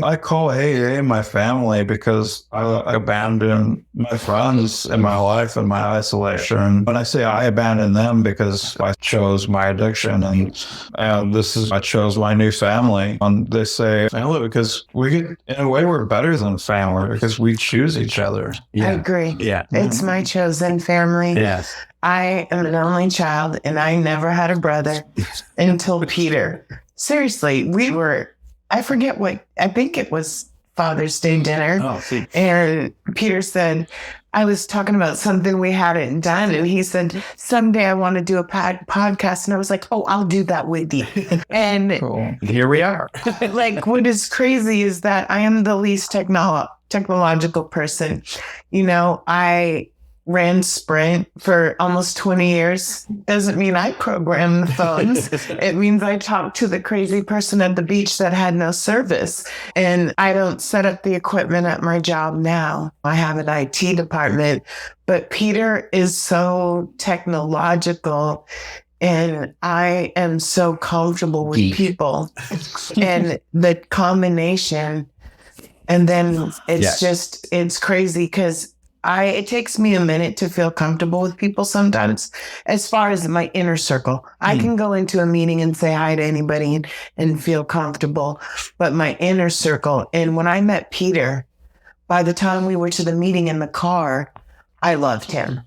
I call AA my family because I abandoned my friends in my life and my isolation. When I say I abandoned them because I chose my addiction and I chose my new family. And they say family because in a way, we're better than family because we choose each other. Yeah. I agree. Yeah. It's my chosen family. Yes. I am an only child and I never had a brother until Peter. Seriously, I think it was Father's Day dinner. Oh, see. And Peter said, I was talking about something we hadn't done. And he said, someday I want to do a podcast. And I was like, oh, I'll do that with you. And cool. Here we are. Like, what is crazy is that I am the least technological person. I ran Sprint for almost 20 years. Doesn't mean I programmed the phones. It means I talked to the crazy person at the beach that had no service. And I don't set up the equipment at my job now. I have an IT department, but Peter is so technological. And I am so comfortable with people and the combination. And then it's crazy because it takes me a minute to feel comfortable with people sometimes, as far as my inner circle. I can go into a meeting and say hi to anybody and feel comfortable, but my inner circle. And when I met Peter, by the time we were to the meeting in the car, I loved him.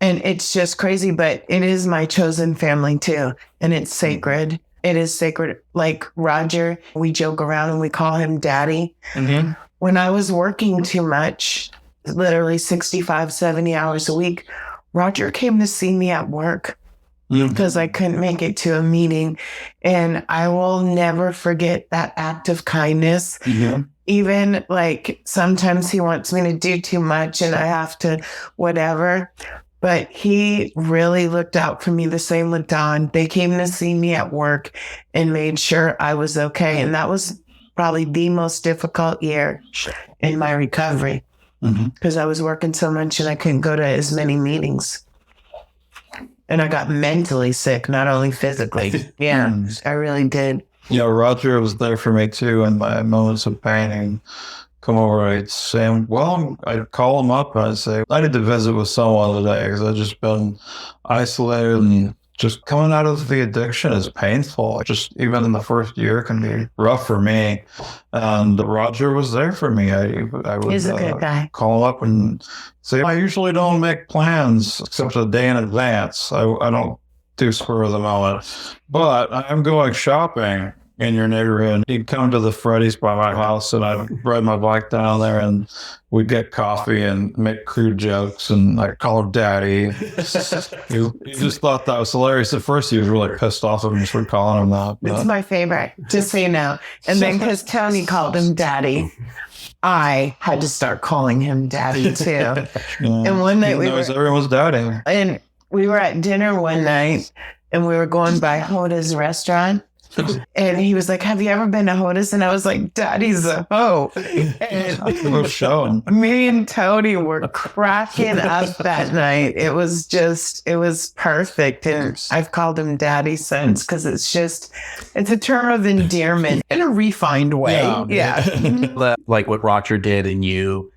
And it's just crazy, but it is my chosen family too. And it's sacred. It is sacred. Like Roger, we joke around and we call him Daddy. Mm-hmm. When I was working too much, literally 65, 70 hours a week, Roger came to see me at work because I couldn't make it to a meeting. And I will never forget that act of kindness. Mm-hmm. Even like sometimes he wants me to do too much and I have to whatever. But he really looked out for me. The same with Don. They came to see me at work and made sure I was okay. And that was probably the most difficult year in my recovery. Because I was working so much and I couldn't go to as many meetings. And I got mentally sick, not only physically. Yeah, I really did. Yeah, Roger was there for me too in my moments of pain. And come over, I'd say, I'd call him up and I'd say, I need to visit with someone today because I've just been isolated and just coming out of the addiction is painful. Just even in the first year can be rough for me. And Roger was there for me. I would He's a good guy. Call him up and say, I usually don't make plans except a day in advance. I don't do spur of the moment, but I'm going shopping in your neighborhood. He'd come to the Freddy's by my house, and I'd ride my bike down there, and we'd get coffee and make crude jokes, and I'd call him Daddy. He just thought that was hilarious. At first, he was really pissed off at me for calling him that. It's my favorite, just so you know. And then because Tony called him Daddy, I had to start calling him Daddy too. Yeah. And one night everyone's daddy. And we were at dinner one night, and we were going by Hoda's restaurant. And he was like, "Have you ever been to Hoda's?" And I was like, "Daddy's a hoe." And me and Tony were cracking up that night. It was perfect. And I've called him Daddy since, because it's a term of endearment in a refined way. Yeah. Like what Roger did and you,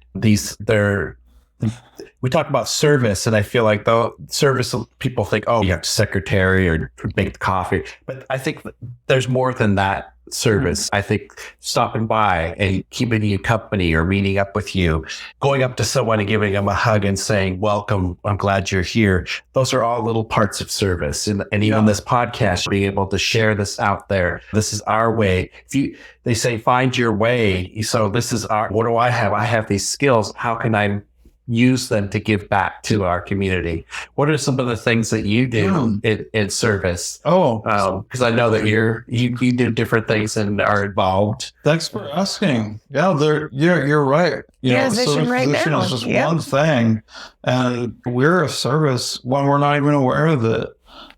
we talk about service, and I feel like the service, people think, oh, you have to secretary or make the coffee. But I think there's more than that service. I think stopping by and keeping you company or meeting up with you, going up to someone and giving them a hug and saying, welcome, I'm glad you're here. Those are all little parts of service. And even this podcast, being able to share this out there. This is our way. They say, find your way. So this is what do I have? I have these skills. How can I use them to give back to our community? What are some of the things that you do in service? Because I know that you do different things and are involved. Thanks for asking. Yeah, you're right. Vision right now. Is just one thing, and we're a service when we're not even aware of it,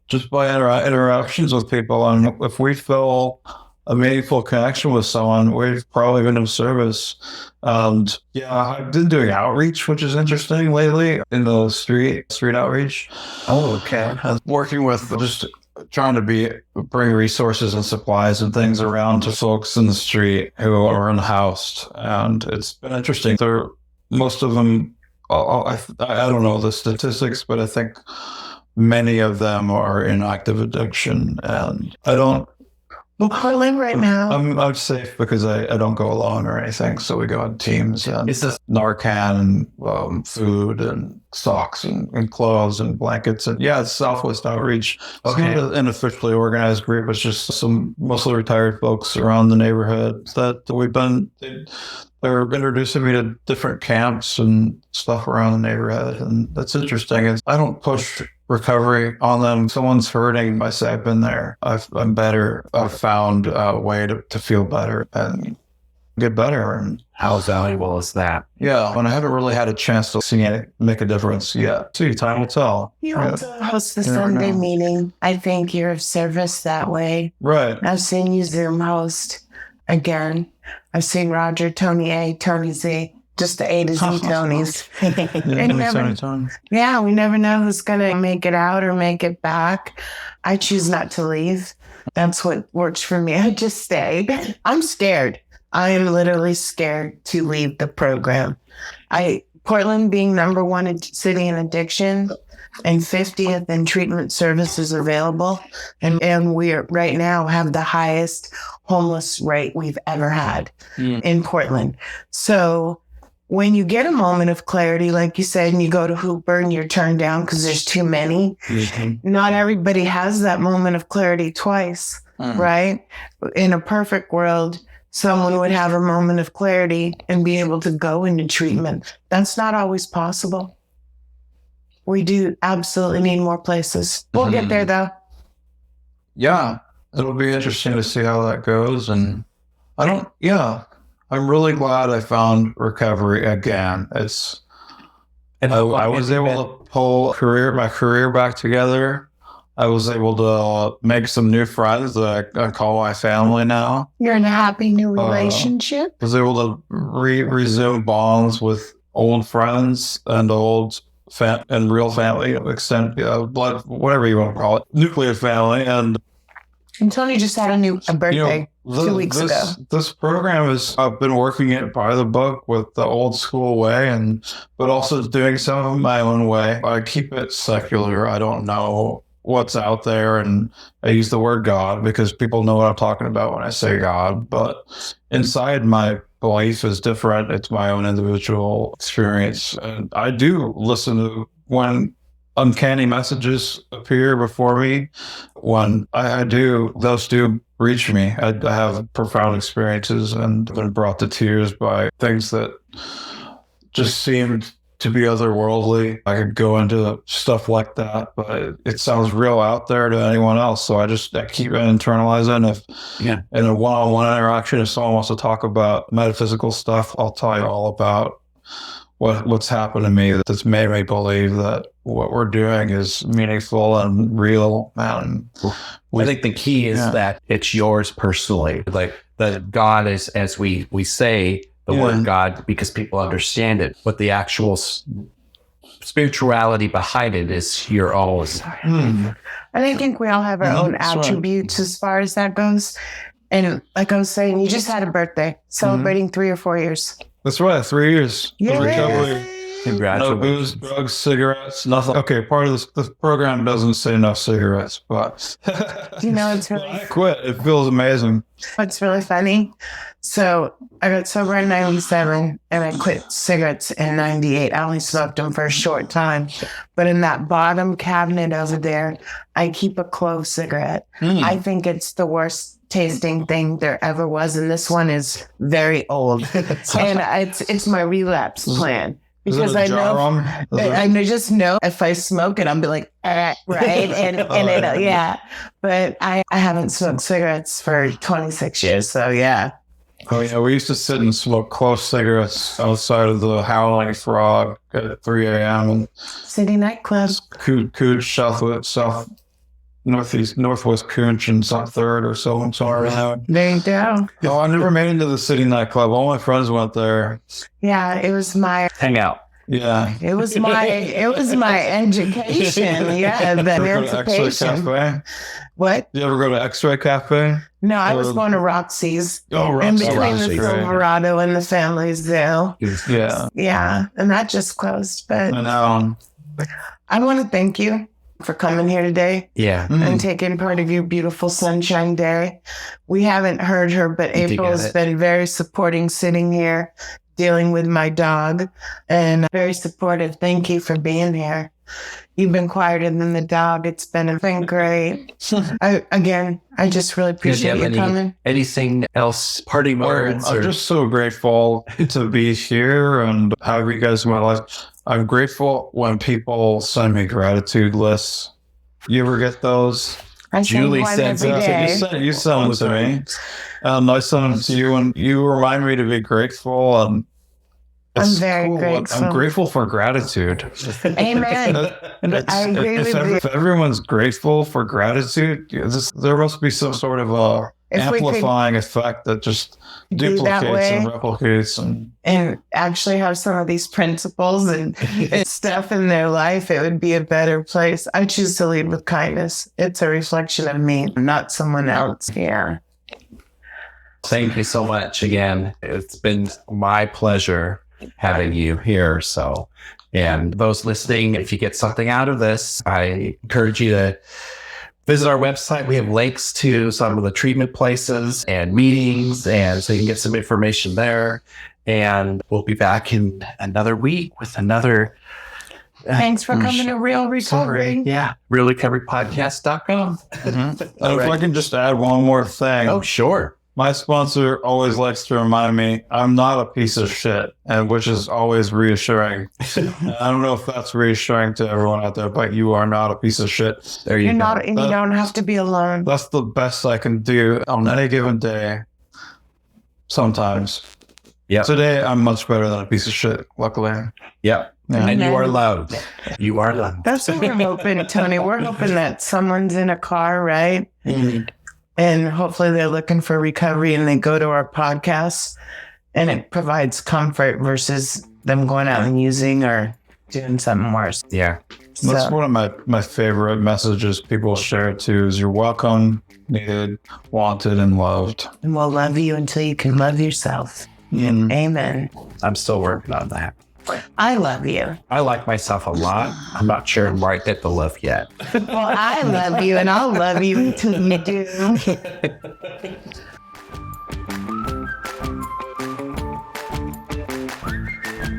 just by interactions with people. And if we feel a meaningful connection with someone, we've probably been of service. And I've been doing outreach, which is interesting lately, in the street outreach. Oh, okay. And working with just trying to bring resources and supplies and things around to folks in the street who are unhoused. And it's been interesting. Most of them, I don't know the statistics, but I think many of them are in active addiction. And I don't, Portland right now. I'm safe because I don't go alone or anything. So we go in teams. And it's just Narcan and food and socks and clothes and blankets. And it's Southwest Outreach. It's not an officially organized group. It's just some mostly retired folks around the neighborhood that they're introducing me to different camps and stuff around the neighborhood. And that's interesting. I don't push recovery on them. If someone's hurting, I say, I've been there. I'm better. I've found a way to feel better and get better. And how valuable is that? Yeah, and I haven't really had a chance to see it make a difference yet. See, time will tell. You also host the Sunday meeting. I think you're of service that way. Right. I've seen you Zoom host again. I've seen Roger, Tony A, Tony Z. Just the A to Z Tonys. We never know who's going to make it out or make it back. I choose not to leave. That's what works for me. I just stay. I'm scared. I am literally scared to leave the program. Portland being number one city in addiction and 50th in treatment services available. And we are right now have the highest homeless rate we've ever had in Portland. So when you get a moment of clarity, like you said, and you go to Hooper and you're turned down because there's too many, not everybody has that moment of clarity twice, right? In a perfect world, someone would have a moment of clarity and be able to go into treatment. That's not always possible. We do absolutely need more places. We'll get there, though. Yeah, it'll be interesting to see how that goes. And I'm really glad I found recovery again. I was able to pull my career back together. I was able to make some new friends that I call my family now. You're in a happy new relationship. I was able to resume bonds with old friends and and real family, extend blood, whatever you want to call it, nuclear family. And Tony just had a birthday 2 weeks ago. This program I've been working it by the book with the old school way, but also doing some of my own way. I keep it secular. I don't know what's out there, and I use the word God because people know what I'm talking about when I say God. But inside, my belief is different. It's my own individual experience, and I do listen to when uncanny messages appear before me. When those do reach me. I have profound experiences and been brought to tears by things that just seemed to be otherworldly. I could go into stuff like that, but it sounds real out there to anyone else. So I keep internalizing. If in a one-on-one interaction, if someone wants to talk about metaphysical stuff, I'll tell you all about what's happened to me that's made me believe that what we're doing is meaningful and real. And I think the key is that it's yours personally. Like the God is, as we say, the word God, because people understand it, but the actual spirituality behind it is your own. And I think we all have our own attributes as far as that goes. And like I was saying, you just had a birthday, celebrating 3 or 4 years. That's right, 3 years. Yeah. Recovery. Congratulations. No booze, drugs, cigarettes, nothing. Okay, part of this program doesn't say no cigarettes, but You know, it's really, I quit. It feels amazing. it's really funny. So I got sober in 97 and I quit cigarettes in 98. I only smoked them for a short time. But in that bottom cabinet over there, I keep a clove cigarette. I think it's the worst tasting thing there ever was. And this one is very old. And it's my relapse plan. Because I just know if I smoke it, I'll be like, right, and it, yeah. But I haven't smoked cigarettes for 26 years, so yeah. Oh yeah, we used to sit and smoke clove cigarettes outside of the Howling Frog at 3 a.m. and City nightclub. Cooch, Northwest Cooch and some third or so. I'm sorry. There you go. No, I never made it to the City nightclub. All my friends went there. Yeah, it was my Hang out. Yeah. It was my education. Yeah, the emancipation. Cafe? What? Did you ever go to X-Ray Cafe? No, I was going to Roxy's. Oh, In Roxy. between the Silverado and the Family Zoo. Yeah. Yeah, and that just closed. But I know. I want to thank you for coming here today. Yeah. And taking part of your beautiful sunshine day. We haven't heard her, but April has been very supporting sitting here, dealing with my dog, and very supportive. Thank you for being here. You've been quieter than the dog. It's been great. I just really appreciate you coming. Anything else? Parting words? I'm just so grateful to be here and have you guys in my life. I'm grateful when people send me gratitude lists. You ever get those? Julie sends them. You send them to me. I send them to you, and you remind me to be grateful. And I'm very grateful. I'm grateful for gratitude. Amen. I agree with you. If everyone's grateful for gratitude, there must be some sort of amplifying effect that just duplicates and replicates. And actually have some of these principles and stuff in their life, it would be a better place. I choose to lead with kindness. It's a reflection of me, not someone else. Yeah. Thank you so much again. It's been my pleasure having you here. So, and those listening, if you get something out of this, I encourage you to visit our website. We have links to some of the treatment places and meetings, and so you can get some information there. And we'll be back in another week with another. Thanks for coming to Real Recovery. Yeah, realrecoverypodcast.com. And if I can just add one more thing. Oh, sure. My sponsor always likes to remind me I'm not a piece of shit, and which is always reassuring. I don't know if that's reassuring to everyone out there, but you are not a piece of shit. There you You're go. not, and you don't have to be alone. That's the best I can do on any given day. Sometimes. Yeah. Today, I'm much better than a piece of shit, luckily. Yeah. Yeah. And you are loved. You are loved. That's what we're hoping, Tony. We're hoping that someone's in a car, right? Mm-hmm. And hopefully they're looking for recovery and they go to our podcast and it provides comfort versus them going out and using or doing something worse. Yeah. That's one of my favorite messages people share too is you're welcome, needed, wanted, and loved. And we'll love you until you can love yourself. Mm. Amen. I'm still working on that. I love you. I like myself a lot. I'm not sure I'm right at the love yet. Well, I love you and I'll love you until you do.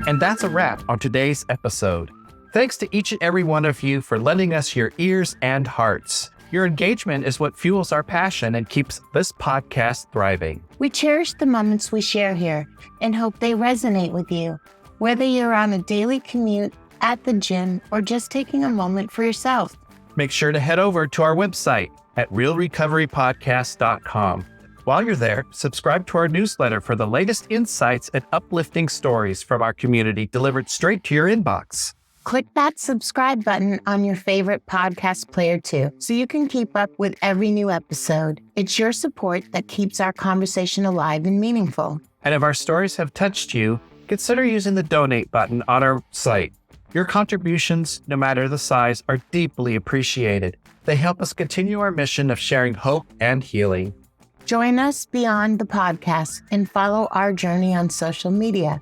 And that's a wrap on today's episode. Thanks to each and every one of you for lending us your ears and hearts. Your engagement is what fuels our passion and keeps this podcast thriving. We cherish the moments we share here and hope they resonate with you, whether you're on a daily commute, at the gym, or just taking a moment for yourself. Make sure to head over to our website at realrecoverypodcast.com. While you're there, subscribe to our newsletter for the latest insights and uplifting stories from our community delivered straight to your inbox. Click that subscribe button on your favorite podcast player too, so you can keep up with every new episode. It's your support that keeps our conversation alive and meaningful. And if our stories have touched you, consider using the donate button on our site. Your contributions, no matter the size, are deeply appreciated. They help us continue our mission of sharing hope and healing. Join us beyond the podcast and follow our journey on social media.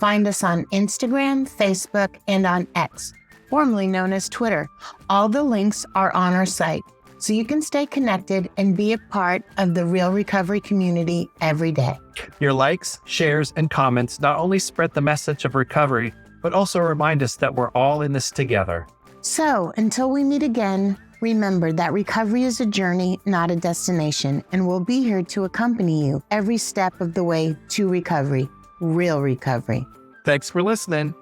Find us on Instagram, Facebook, and on X, formerly known as Twitter. All the links are on our site, so you can stay connected and be a part of the Real Recovery community every day. Your likes, shares, and comments not only spread the message of recovery, but also remind us that we're all in this together. So, until we meet again, remember that recovery is a journey, not a destination, and we'll be here to accompany you every step of the way to recovery. Real recovery. Thanks for listening.